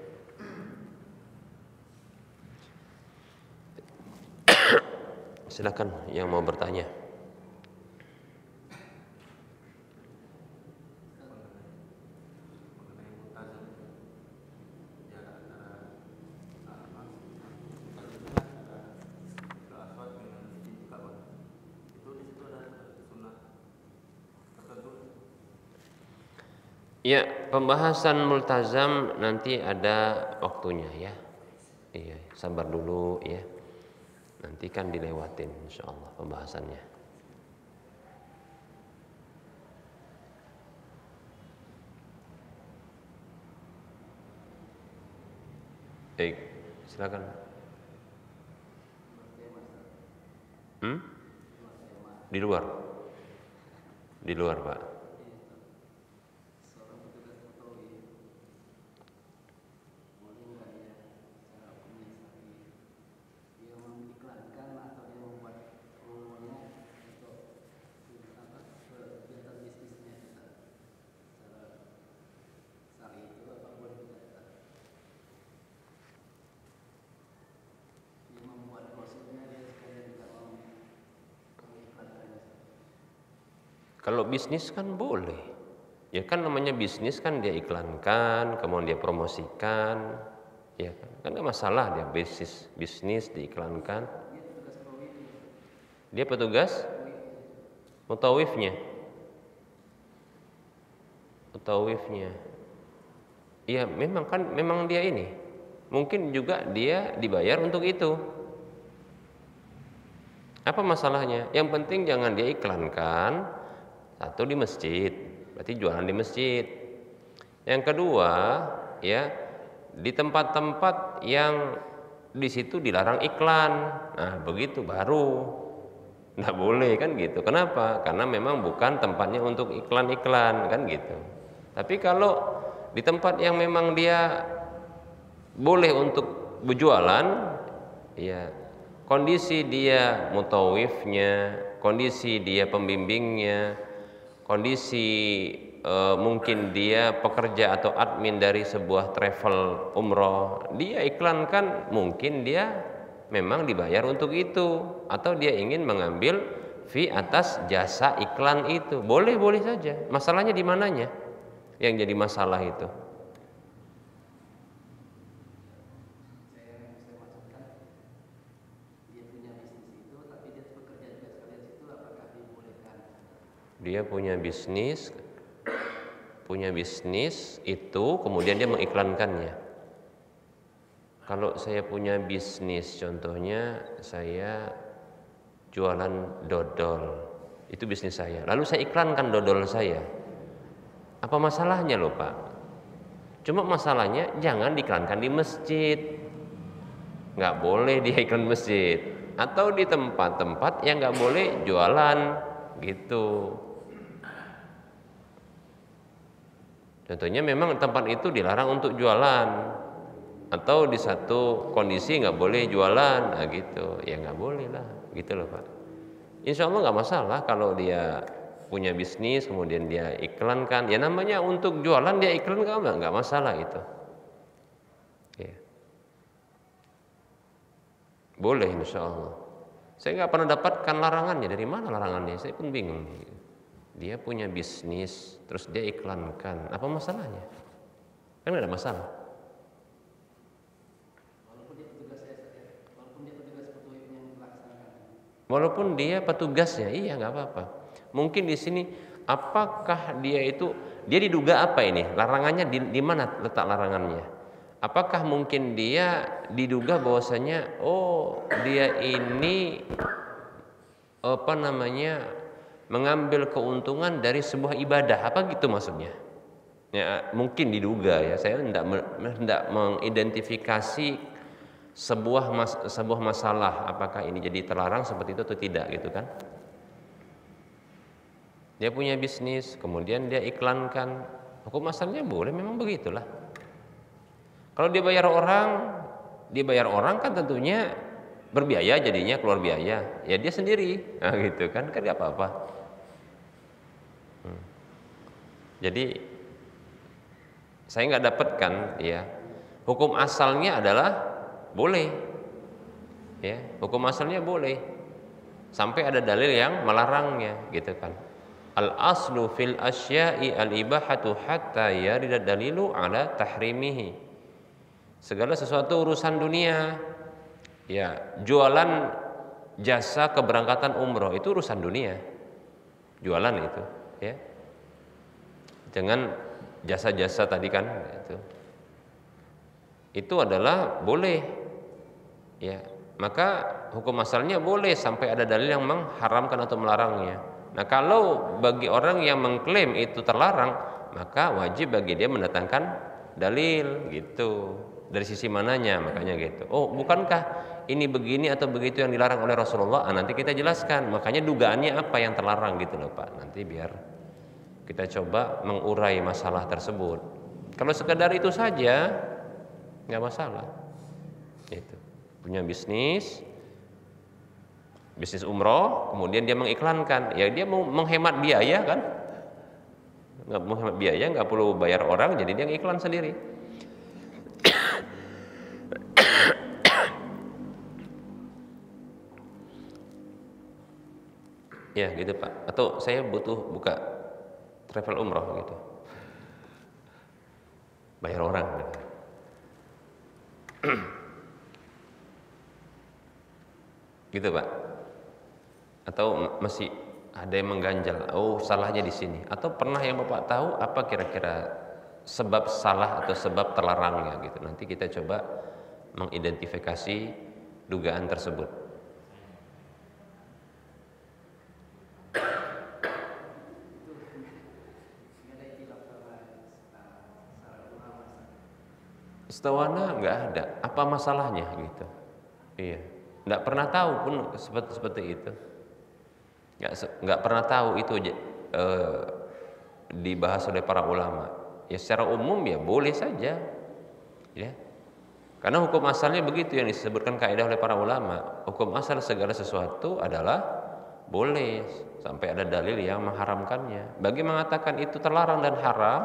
Silakan yang mau bertanya. Ya, pembahasan multazam nanti ada waktunya ya. Iya, sabar dulu ya. Nanti kan dilewatin insyaallah pembahasannya. Baik, silakan. Di luar. Di luar, Pak. Kalau bisnis kan boleh. Ya kan namanya bisnis kan dia iklankan, kemudian dia promosikan. Ya kan enggak masalah dia bisnis diiklankan. Dia petugas mutawifnya. Iya, memang dia ini. Mungkin juga dia dibayar untuk itu. Apa masalahnya? Yang penting jangan dia iklankan. Satu di masjid, berarti jualan di masjid. Yang kedua, ya di tempat-tempat yang di situ dilarang iklan. Nah, begitu baru nggak boleh kan gitu. Kenapa? Karena memang bukan tempatnya untuk iklan-iklan kan gitu. Tapi kalau di tempat yang memang dia boleh untuk berjualan, ya kondisi dia mutawifnya, kondisi dia pembimbingnya, kondisi mungkin dia pekerja atau admin dari sebuah travel umroh, dia iklankan, mungkin dia memang dibayar untuk itu, atau dia ingin mengambil fee atas jasa iklan itu, boleh saja. Masalahnya di mananya yang jadi masalah itu? Dia punya bisnis itu kemudian dia mengiklankannya. Kalau saya punya bisnis, contohnya saya jualan dodol, itu bisnis saya, lalu saya iklankan dodol saya, apa masalahnya loh Pak? Cuma masalahnya jangan diiklankan di masjid, nggak boleh dia iklan masjid, atau di tempat-tempat yang nggak boleh jualan gitu. Contohnya memang tempat itu dilarang untuk jualan, atau di satu kondisi nggak boleh jualan, nah gitu, ya nggak boleh lah, gitu loh Pak. Insya Allah nggak masalah kalau dia punya bisnis kemudian dia iklankan, ya namanya untuk jualan dia iklan nggak masalah itu. Ya. Boleh insya Allah. Saya nggak pernah dapatkan larangannya. Dari mana larangannya? Saya pun bingung. Dia punya bisnis, terus dia iklankan. Apa masalahnya? Kan nggak ada masalah. Walaupun dia petugasnya, iya nggak apa-apa. Mungkin di sini, apakah dia diduga apa ini? Larangannya di mana letak larangannya? Apakah mungkin dia diduga bahwasanya, oh dia ini mengambil keuntungan dari sebuah ibadah, apa gitu maksudnya? Ya, mungkin diduga ya. Saya tidak mengidentifikasi sebuah masalah apakah ini jadi terlarang seperti itu atau tidak gitu kan. Dia punya bisnis, kemudian dia iklankan, hukum asalnya boleh, memang begitulah. Kalau dia bayar orang kan tentunya berbiaya, jadinya keluar biaya, ya dia sendiri, nah gitu kan nggak apa-apa. Jadi saya nggak dapatkan ya, hukum asalnya adalah boleh, ya hukum asalnya boleh sampai ada dalil yang melarangnya gitu kan. Al aslu fil asya'i al ibahatu hatta yarida dalilu ala tahrimihi. Segala sesuatu urusan dunia, ya jualan jasa keberangkatan umroh itu urusan dunia, jualan itu, ya. Dengan jasa-jasa tadi kan, itu adalah boleh, ya. Maka hukum asalnya boleh sampai ada dalil yang mengharamkan atau melarangnya. Nah kalau bagi orang yang mengklaim itu terlarang, maka wajib bagi dia mendatangkan dalil gitu. Dari sisi mananya, makanya gitu. Oh, bukankah ini begini atau begitu yang dilarang oleh Rasulullah? Nanti kita jelaskan. Makanya dugaannya apa yang terlarang gitu loh Pak. Nanti biar kita coba mengurai masalah tersebut. Kalau sekedar itu saja nggak masalah. Itu punya bisnis umroh, kemudian dia mengiklankan. Ya dia mau menghemat biaya kan? Nggak menghemat biaya, nggak perlu bayar orang, jadi dia ngiklan sendiri. Ya gitu Pak. Atau saya butuh buka travel umroh gitu, bayar orang gitu. Gitu Pak. Atau masih ada yang mengganjal, oh salahnya di sini. Atau pernah yang Bapak tahu apa kira-kira sebab salah atau sebab terlarangnya gitu. Nanti kita coba mengidentifikasi dugaan tersebut. Istawana nggak ada, apa masalahnya gitu? Iya, nggak pernah tahu pun seperti itu. Nggak pernah tahu itu dibahas oleh para ulama. Ya secara umum ya boleh saja, ya. Karena hukum asalnya begitu yang disebutkan kaidah oleh para ulama. Hukum asal segala sesuatu adalah boleh sampai ada dalil yang mengharamkannya. Bagi mengatakan itu terlarang dan haram,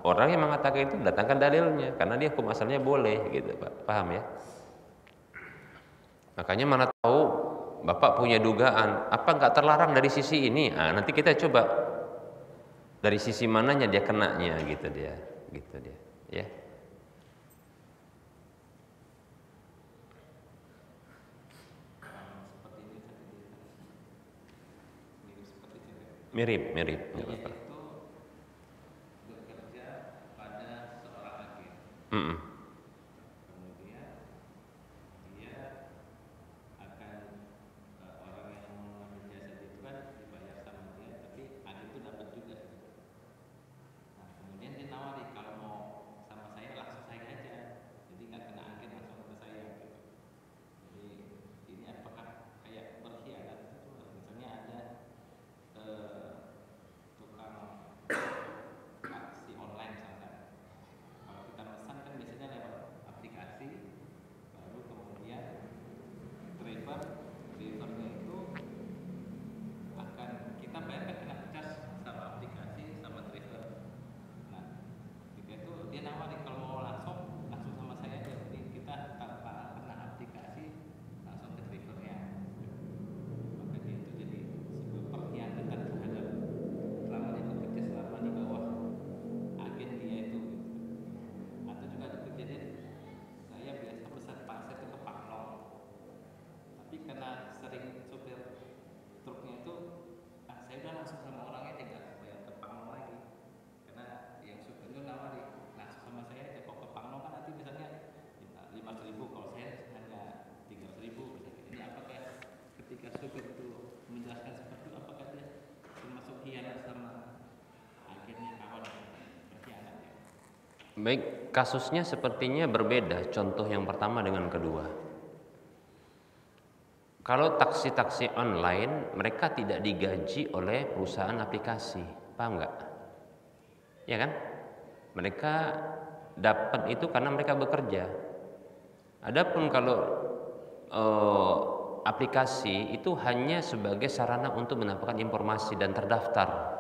orang yang mengatakan itu datangkan dalilnya, karena dia hukum asalnya boleh gitu Pak. Paham ya? Makanya mana tahu Bapak punya dugaan, apa nggak terlarang dari sisi ini? Nanti kita coba dari sisi mananya dia kenanya gitu dia, ya. Mirip, nggak apa-apa. Bekerja pada seorang agen. Kemudian dia akan orang yang mengambil jasa itu kan dibayar sama dia, tapi agen itu dapat juga. Nah, kemudian dia nawari kalau mau sama saya langsung saya aja, jadi nggak kena agen langsung ke saya gitu. Jadi ini apakah kayak berkhianat itu? Misalnya ada tukang Baik, kasusnya sepertinya berbeda contoh yang pertama dengan kedua. Kalau taksi-taksi online, mereka tidak digaji oleh perusahaan aplikasi, paham nggak? Ya kan? Mereka dapat itu karena mereka bekerja. Adapun kalau aplikasi itu hanya sebagai sarana untuk mendapatkan informasi dan terdaftar,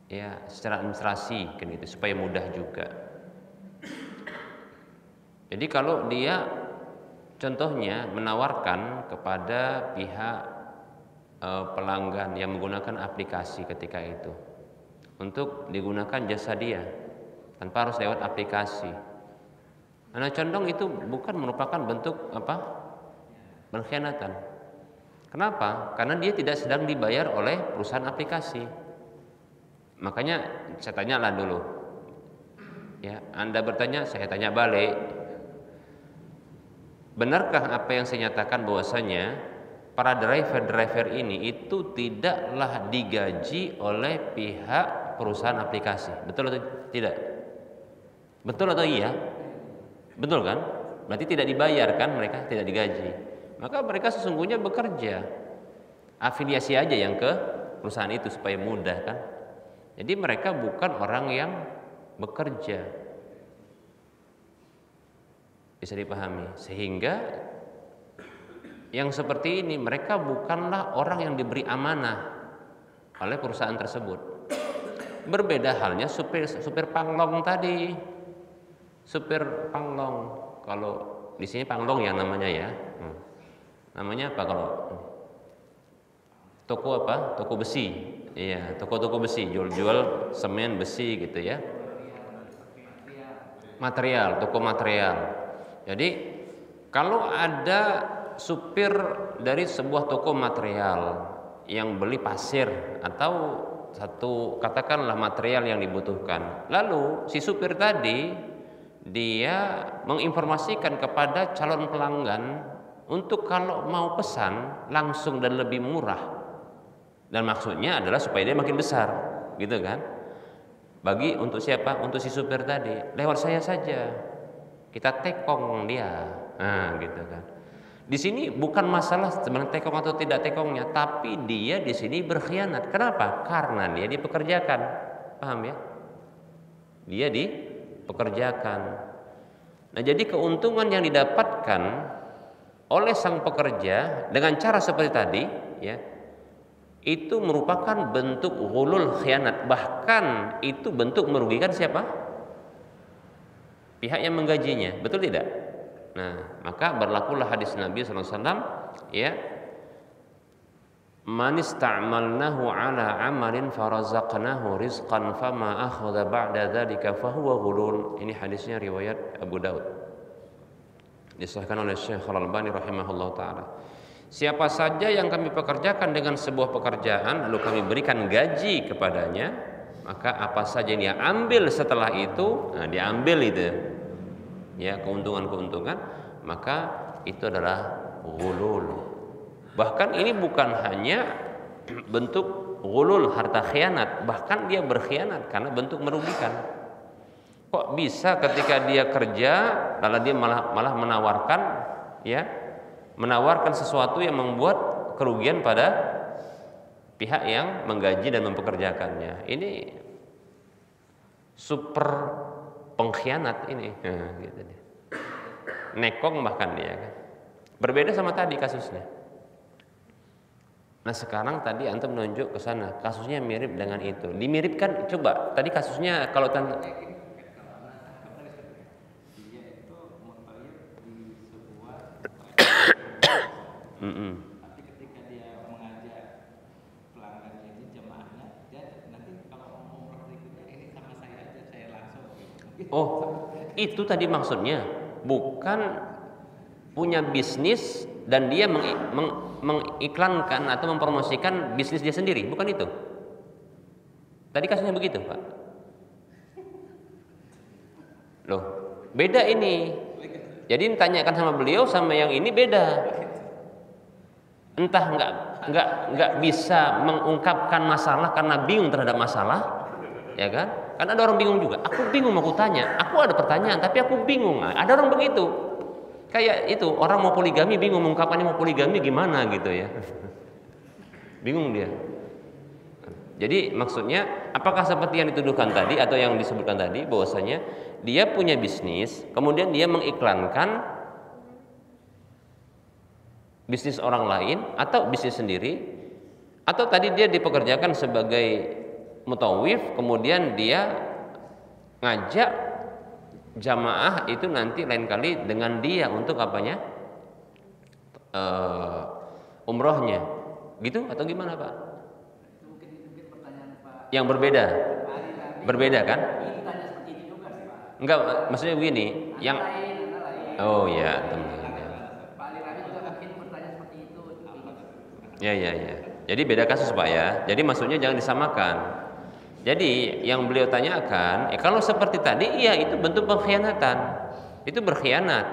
ya, secara administrasi kan gitu, supaya mudah juga. Jadi kalau dia contohnya menawarkan kepada pihak pelanggan yang menggunakan aplikasi ketika itu untuk digunakan jasa dia tanpa harus lewat aplikasi, nah condong itu bukan merupakan bentuk pengkhianatan. Kenapa? Karena dia tidak sedang dibayar oleh perusahaan aplikasi. Makanya saya tanyalah dulu, ya, Anda bertanya, saya tanya balik. Benarkah apa yang saya nyatakan bahwasanya para driver ini itu tidaklah digaji oleh pihak perusahaan aplikasi? Betul atau tidak? Betul atau iya? Betul kan? Berarti tidak dibayar kan, mereka tidak digaji. Maka mereka sesungguhnya bekerja. Afiliasi aja yang ke perusahaan itu supaya mudah kan. Jadi mereka bukan orang yang bekerja. Bisa dipahami. Sehingga yang seperti ini mereka bukanlah orang yang diberi amanah oleh perusahaan tersebut. Berbeda halnya supir panglong tadi. Supir panglong, kalau di sini panglong yang namanya ya. Namanya apa kalau toko apa? Toko besi. Iya, toko-toko besi, jual-jual semen besi gitu ya. Material, toko material. Jadi kalau ada supir dari sebuah toko material yang beli pasir atau satu katakanlah material yang dibutuhkan, lalu si supir tadi dia menginformasikan kepada calon pelanggan untuk kalau mau pesan langsung dan lebih murah, dan maksudnya adalah supaya dia makin besar, gitu kan? Bagi untuk siapa? Untuk si supir tadi. Lewat saya saja, kita tekong dia, nah gitu kan. Di sini bukan masalah sebenarnya tekong atau tidak tekongnya, tapi dia di sini berkhianat. Kenapa? Karena dia dipekerjakan, paham ya? Dia dipekerjakan. Nah, jadi keuntungan yang didapatkan oleh sang pekerja dengan cara seperti tadi, ya, itu merupakan bentuk ghulul khianat, bahkan itu bentuk merugikan siapa? Pihak yang menggajinya, betul tidak? Nah, maka berlakulah hadis Nabi SAW, ya, man ista'malnahu ala amalin farazaqnahu rizqan fama akhadha ba'da dzalika fahuwa ghulul. Ini hadisnya riwayat Abu Daud, disahkan oleh Syekh Al-Albani rahimahullah ta'ala. Siapa saja yang kami pekerjakan dengan sebuah pekerjaan lalu kami berikan gaji kepadanya, maka apa saja yang dia ambil setelah itu, nah diambil itu, ya, keuntungan-keuntungan, maka itu adalah ghulul. Bahkan ini bukan hanya bentuk ghulul, harta khianat, bahkan dia berkhianat karena bentuk merugikan. Kok bisa ketika dia kerja lalu dia malah menawarkan, ya, menawarkan sesuatu yang membuat kerugian pada pihak yang menggaji dan mempekerjakannya. Ini super pengkhianat ini, gitu deh. Nekong bahkan dia kan. Berbeda sama tadi kasusnya. Nah sekarang tadi antum menunjuk ke sana, kasusnya mirip dengan itu. Dimiripkan, coba tadi kasusnya kalau tapi ketika dia mengajak pelanggannya ini, jemaahnya, dia nanti kalau mau berikutnya ini sama saya aja, saya langsung. Oh, itu tadi maksudnya bukan punya bisnis dan dia mengiklankan atau mempromosikan bisnis dia sendiri, bukan itu. Tadi kasusnya begitu, Pak. Loh, beda ini. Jadi tanyakan sama beliau sama yang ini beda. Entah nggak bisa mengungkapkan masalah karena bingung terhadap masalah, ya kan? Kan ada orang bingung juga. Aku bingung mau tanya. Aku ada pertanyaan tapi aku bingung. Nah, ada orang begitu. Kayak itu orang mau poligami bingung mengungkapkannya mau poligami gimana gitu ya. Bingung dia. Jadi maksudnya apakah seperti yang dituduhkan tadi atau yang disebutkan tadi bahwasanya dia punya bisnis kemudian dia mengiklankan bisnis orang lain atau bisnis sendiri atau tadi dia dipekerjakan sebagai mutawif kemudian dia ngajak jamaah itu nanti lain kali dengan dia untuk apanya umrohnya gitu atau gimana Pak? Yang berbeda kan? Enggak, maksudnya begini, yang oh ya teman. Ya. Jadi beda kasus Pak ya. Jadi maksudnya jangan disamakan. Jadi yang beliau tanyakan, kalau seperti tadi, iya itu bentuk pengkhianatan, itu berkhianat.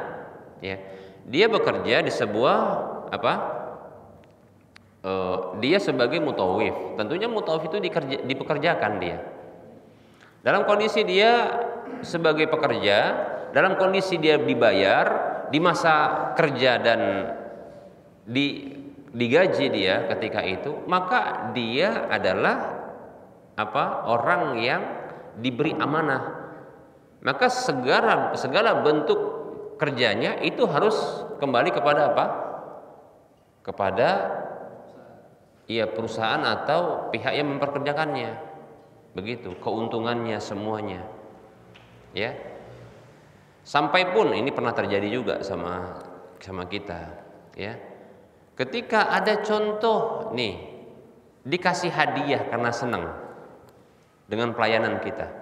Ya, dia bekerja di sebuah dia sebagai mutawif. Tentunya mutawif itu dipekerjakan dia. Dalam kondisi dia sebagai pekerja, dalam kondisi dia dibayar di masa kerja dan digaji dia ketika itu, maka dia adalah orang yang diberi amanah. Maka segala bentuk kerjanya itu harus kembali kepada apa? Kepada perusahaan atau pihak yang memperkerjakannya. Begitu, keuntungannya semuanya. Ya. Sampai pun ini pernah terjadi juga sama kita, ya. Ketika ada contoh nih dikasih hadiah karena senang dengan pelayanan kita.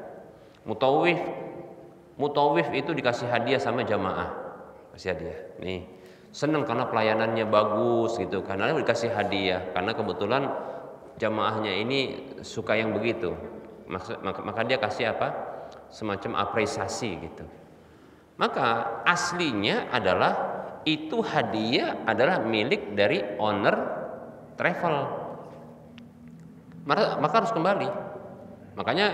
Mutawif itu dikasih hadiah sama jamaah. Kasih hadiah. Nih, senang karena pelayanannya bagus gitu, karena dikasih hadiah karena kebetulan jamaahnya ini suka yang begitu. Maka dia kasih semacam apresiasi gitu. Maka aslinya adalah itu hadiah adalah milik dari owner travel. Maka harus kembali. Makanya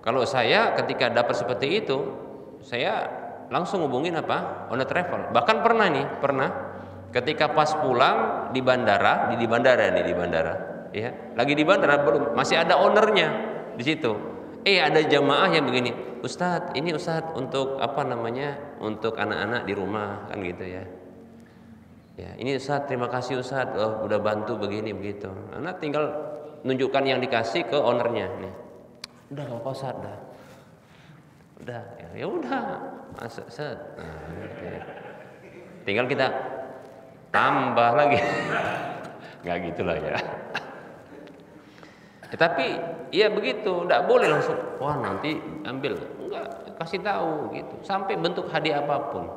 kalau saya ketika dapat seperti itu, saya langsung hubungin owner travel. Bahkan pernah ketika pas pulang di bandara, ya, lagi di bandara masih ada ownernya di situ. Ada jamaah yang begini, Ustadz, ini Ustadz untuk untuk anak-anak di rumah kan gitu ya. Ya, ini Ustadz, terima kasih Ustadz, udah bantu begini begitu. Anak tinggal nunjukkan yang dikasih ke ownernya nih. Udah nggak apa Ustadz, udah ya udah masuk set. Tinggal kita tambah lagi. Nggak gitulah ya. Tapi ya begitu, tidak boleh langsung wah nanti ambil, enggak, kasih tahu gitu. Sampai bentuk hadiah apapun.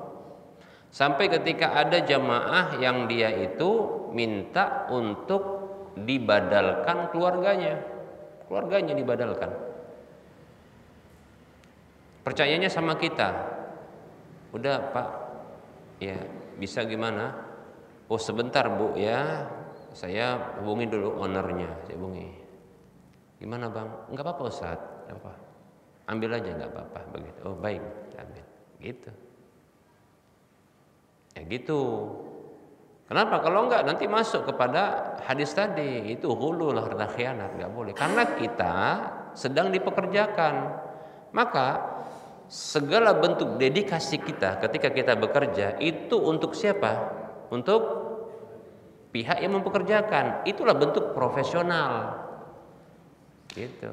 Sampai ketika ada jamaah yang dia itu minta untuk dibadalkan keluarganya dibadalkan. Percayanya sama kita. Udah Pak, ya bisa gimana? Oh sebentar Bu ya, saya hubungi dulu ownernya, saya hubungi. Gimana Bang? Enggak apa-apa Ustaz, enggak apa. Ambil aja enggak apa-apa begitu. Oh baik, ambil. Gitu. Ya gitu. Kenapa? Kalau enggak nanti masuk kepada hadis tadi, itu ghulul, harta khianat, enggak boleh. Karena kita sedang dipekerjakan. Maka segala bentuk dedikasi kita ketika kita bekerja itu untuk siapa? Untuk pihak yang mempekerjakan. Itulah bentuk profesional. Gitu.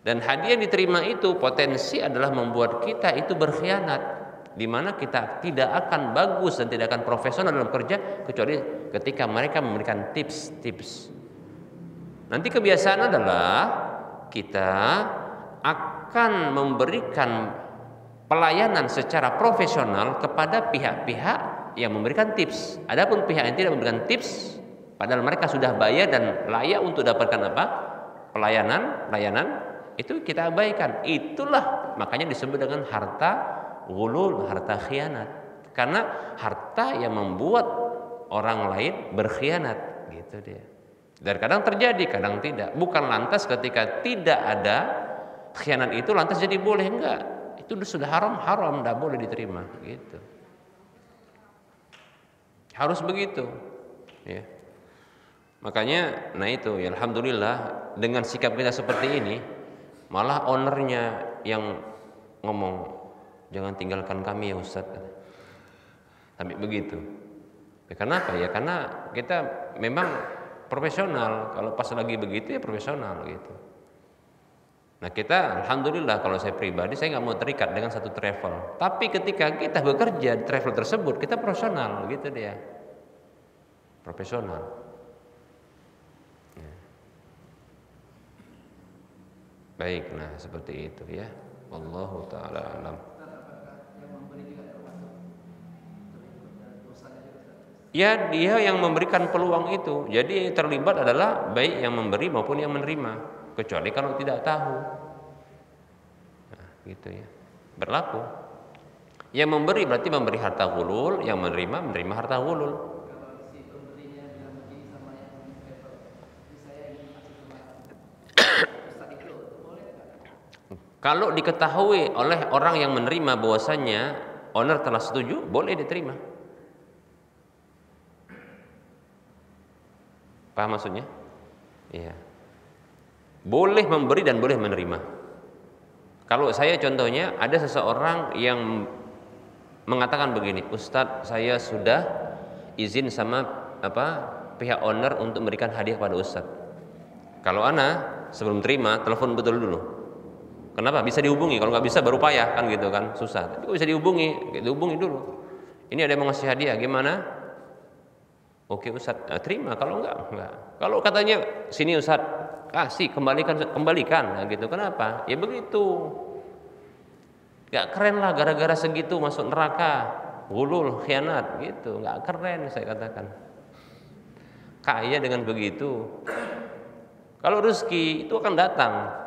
Dan hadiah yang diterima itu potensi adalah membuat kita itu berkhianat, di mana kita tidak akan bagus dan tidak akan profesional dalam kerja kecuali ketika mereka memberikan tips-tips. Nanti kebiasaan adalah kita akan memberikan pelayanan secara profesional kepada pihak-pihak yang memberikan tips. Adapun pihak yang tidak memberikan tips, padahal mereka sudah bayar dan layak untuk dapatkan pelayanan itu kita abaikan. Itulah makanya disebut dengan harta ghulul, harta khianat. Karena harta yang membuat orang lain berkhianat, gitu dia. Dan kadang terjadi, kadang tidak. Bukan lantas ketika tidak ada khianat itu lantas jadi boleh, enggak. Itu sudah haram, enggak boleh diterima gitu. Harus begitu. Ya. Makanya itu ya alhamdulillah dengan sikap kita seperti ini malah ownernya yang ngomong jangan tinggalkan kami ya Ustaz. Sampai begitu. Ya, kenapa ya? Karena kita memang profesional. Kalau pas lagi begitu ya profesional gitu. Nah kita alhamdulillah kalau saya pribadi saya nggak mau terikat dengan satu travel. Tapi ketika kita bekerja di travel tersebut kita profesional gitu dia. Profesional. Ya. Baik, nah seperti itu ya. Wallahu taala alam. Ya dia yang memberikan peluang itu. Jadi yang terlibat adalah baik yang memberi maupun yang menerima. Kecuali kalau tidak tahu. Nah, gitu ya. Berlaku. Yang memberi berarti memberi harta ghulul, yang menerima harta ghulul. Kalau diketahui oleh orang yang menerima bahwasannya owner telah setuju, boleh diterima. Paham maksudnya? Iya. Boleh memberi dan boleh menerima. Kalau saya contohnya ada seseorang yang mengatakan begini, Ustadz saya sudah izin sama pihak owner untuk memberikan hadiah kepada Ustadz. Kalau ana sebelum terima telepon betul dulu. Kenapa? Bisa dihubungi. Kalau nggak bisa baru payah kan gitu kan, susah. Tapi kalau bisa dihubungi dulu. Ini ada yang mau ngasih hadiah, gimana? Oke Ustadz, terima. Kalau enggak. Kalau katanya sini Ustadz, kasih kembalikan. Nah, gitu. Kenapa? Ya begitu. Gak keren lah gara-gara segitu masuk neraka, ghulul, khianat gitu. Gak keren saya katakan. Kaya dengan begitu. Kalau rezeki itu akan datang.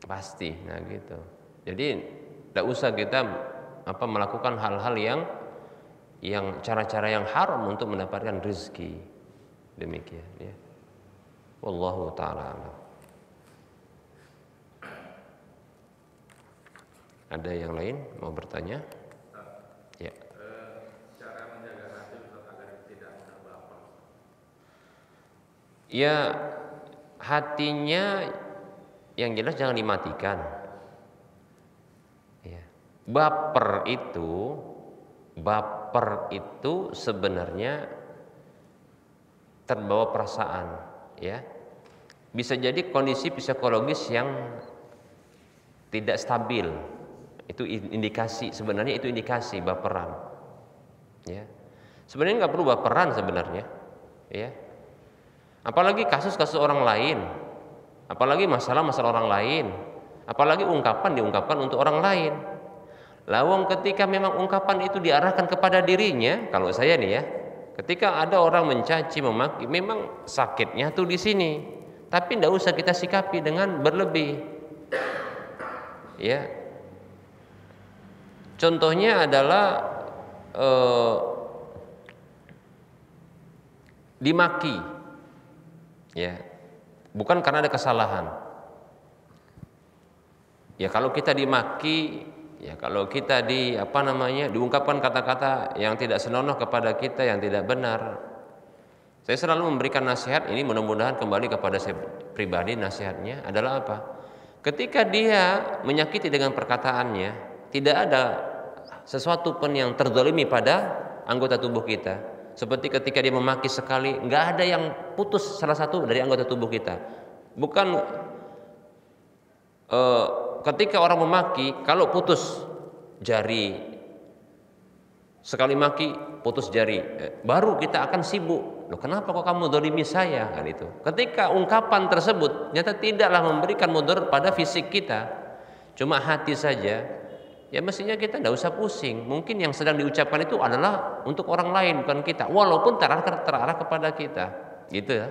Pasti, nah gitu. Jadi tidak usah kita melakukan hal-hal yang cara-cara yang haram untuk mendapatkan rezeki. Demikian ya. Wallahu taala a'lam. Ada yang lain mau bertanya? Ya. Cara menjaga hati agar tidak mudah baper. Ya, hatinya yang jelas jangan dimatikan. Ya. Baper itu sebenarnya terbawa perasaan, ya. Bisa jadi kondisi psikologis yang tidak stabil. Itu sebenarnya itu indikasi baperan. Ya. Sebenarnya nggak perlu baperan sebenarnya, ya. Apalagi kasus-kasus orang lain. Apalagi masalah-masalah orang lain, apalagi diungkapkan untuk orang lain. Lawang ketika memang ungkapan itu diarahkan kepada dirinya, kalau saya nih ya, ketika ada orang mencaci, memaki, memang sakitnya tuh di sini. Tapi tidak usah kita sikapi dengan berlebih. Ya. Contohnya adalah dimaki. Ya. Bukan karena ada kesalahan. Ya kalau kita dimaki, ya kalau kita diungkapkan kata-kata yang tidak senonoh kepada kita, yang tidak benar. Saya selalu memberikan nasihat ini, mudah-mudahan kembali kepada saya pribadi, nasihatnya adalah apa? Ketika dia menyakiti dengan perkataannya, tidak ada sesuatu pun yang terzalimi pada anggota tubuh kita. Seperti ketika dia memaki sekali, nggak ada yang putus salah satu dari anggota tubuh kita. Bukan ketika orang memaki, kalau putus jari, sekali maki putus jari, baru kita akan sibuk. Loh, kenapa kok kamu dzalimi saya? Kan itu. Ketika ungkapan tersebut nyata tidaklah memberikan mudarat pada fisik kita, cuma hati saja. Ya mestinya kita tidak usah pusing. Mungkin yang sedang diucapkan itu adalah untuk orang lain, bukan kita. Walaupun terarah kepada kita, gitu ya.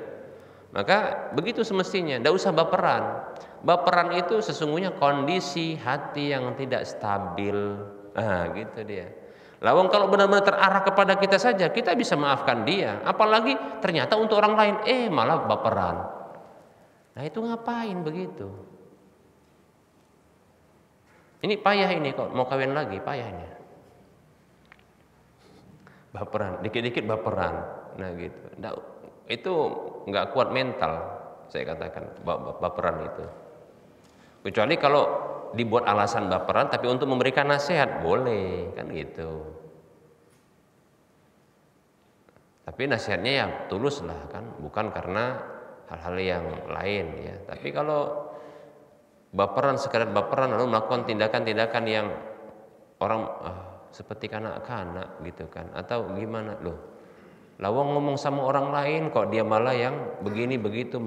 Maka begitu semestinya, tidak usah baperan. Baperan itu sesungguhnya kondisi hati yang tidak stabil. Gitu dia. Lawang kalau benar-benar terarah kepada kita saja, kita bisa maafkan dia. Apalagi ternyata untuk orang lain, malah baperan. Nah itu ngapain begitu? Ini payah ini kok mau kawin lagi, payah ini. Baperan, dikit-dikit baperan. Nah gitu. Nah, itu nggak kuat mental, saya katakan baperan itu. Kecuali kalau dibuat alasan baperan, tapi untuk memberikan nasihat boleh, kan gitu. Tapi nasihatnya ya tulus lah kan, bukan karena hal-hal yang lain ya. Tapi kalau baperan, sekedar baperan lalu melakukan tindakan-tindakan yang orang seperti kanak-kanak gitu kan, atau gimana loh, lawang ngomong sama orang lain kok dia malah yang begini begitu,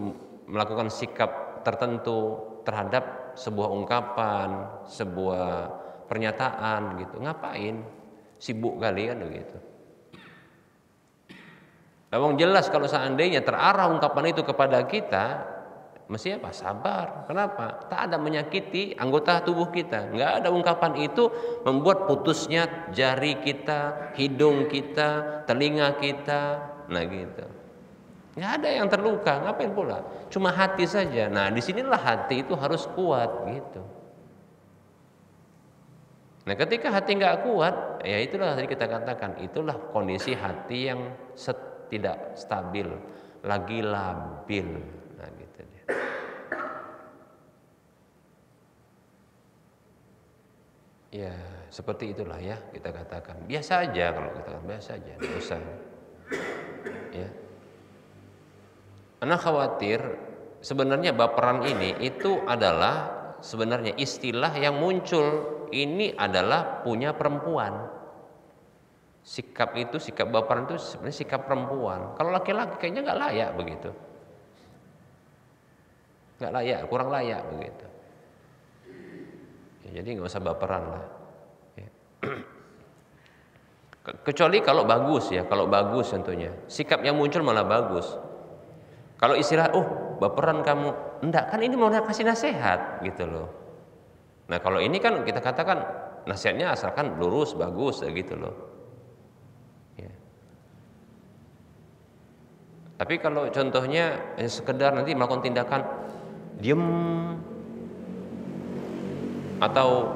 melakukan sikap tertentu terhadap sebuah ungkapan, sebuah pernyataan gitu. Ngapain? Sibuk kali kan begitu. Lawang jelas kalau seandainya terarah ungkapan itu kepada kita, mesti apa? Sabar. Kenapa? Tak ada menyakiti anggota tubuh kita. Enggak ada ungkapan itu membuat putusnya jari kita, hidung kita, telinga kita. Nah gitu. Enggak ada yang terluka. Ngapain pula? Cuma hati saja. Nah disinilah hati itu harus kuat gitu. Nah ketika hati enggak kuat, ya itulah tadi kita katakan, itulah kondisi hati yang tidak stabil, lagi labil. Nah gitu dia. Ya seperti itulah ya kita katakan. Biasa aja kalau kita katakan, biasa aja, tidak usah. Ya. Anak khawatir sebenarnya baperan ini itu adalah sebenarnya istilah yang muncul ini adalah punya perempuan. Sikap itu, sikap baperan itu sebenarnya sikap perempuan. Kalau laki-laki kayaknya nggak layak begitu. Nggak layak, kurang layak begitu. Ya, jadi nggak usah baperan lah. Ya. Kecuali kalau bagus ya, kalau bagus tentunya. Sikap yang muncul malah bagus. Kalau istilah, baperan kamu, enggak kan ini mau kasih nasihat gitu loh. Nah kalau ini kan kita katakan nasihatnya asalkan lurus, bagus gitu loh. Ya. Tapi kalau contohnya sekedar nanti melakukan tindakan diem atau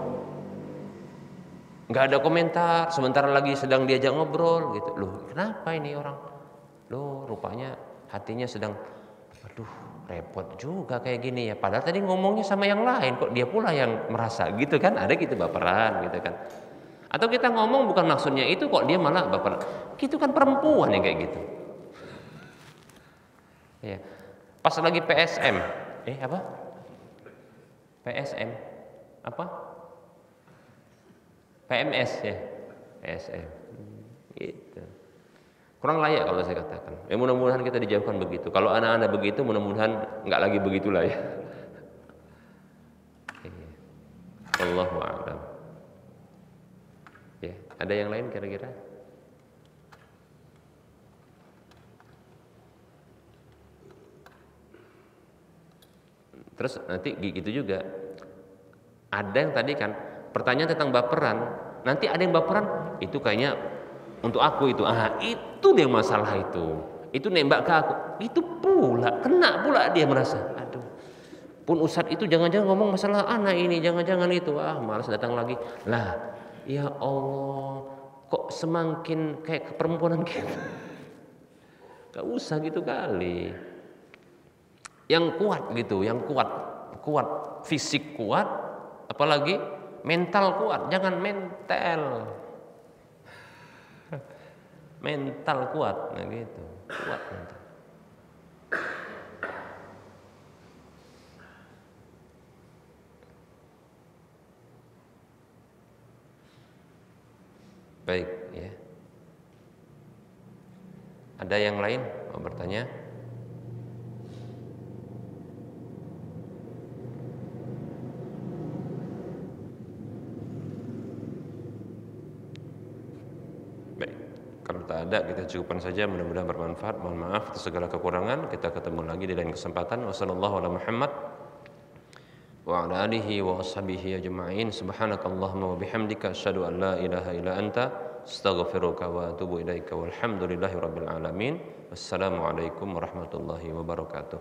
nggak ada komentar, sementara lagi sedang diajak ngobrol gitu, loh kenapa ini orang, loh rupanya hatinya sedang, aduh repot juga kayak gini ya, padahal tadi ngomongnya sama yang lain kok dia pula yang merasa gitu kan, ada gitu baperan gitu kan. Atau kita ngomong bukan maksudnya itu kok dia malah baperan, gitu kan perempuan yang kayak gitu. Ya. Pas lagi PSM, apa? PSM, apa? PMS ya, PSM, gitu. Kurang layak kalau saya katakan. Ya mudah-mudahan kita dijauhkan begitu. Kalau anak-anak begitu, mudah-mudahan nggak lagi begitulah ya. Allahu a'lam. Ya, ada yang lain kira-kira? Terus nanti gitu juga. Ada yang tadi kan pertanyaan tentang baperan, nanti ada yang baperan itu kayaknya untuk aku itu. Itu dia masalah itu. Itu nembak ke aku. Itu pula kena pula dia merasa, aduh. Pun ustadz itu jangan-jangan ngomong masalah anak ini, jangan-jangan itu. Malas datang lagi. Lah, ya Allah, kok semakin kayak keperempuanan gitu. Gak usah gitu kali. Yang kuat gitu, yang kuat fisik kuat, apalagi mental kuat, jangan mental kuat, nah gitu, kuat mental. Baik ya. Ada yang lain mau bertanya? Kalau tak ada kita cukupkan saja, mudah-mudahan bermanfaat. Mohon maaf atas segala kekurangan. Kita ketemu lagi di lain kesempatan. Wassallallahu ala Muhammad wa ala alihi wa ashabihi ajma'in. Subhanakallahumma wa bihamdika asyhadu an la ilaha illa anta astaghfiruka wa atubu ilaika. Walhamdulillahirabbil alamin. Wassalamualaikum warahmatullahi wabarakatuh.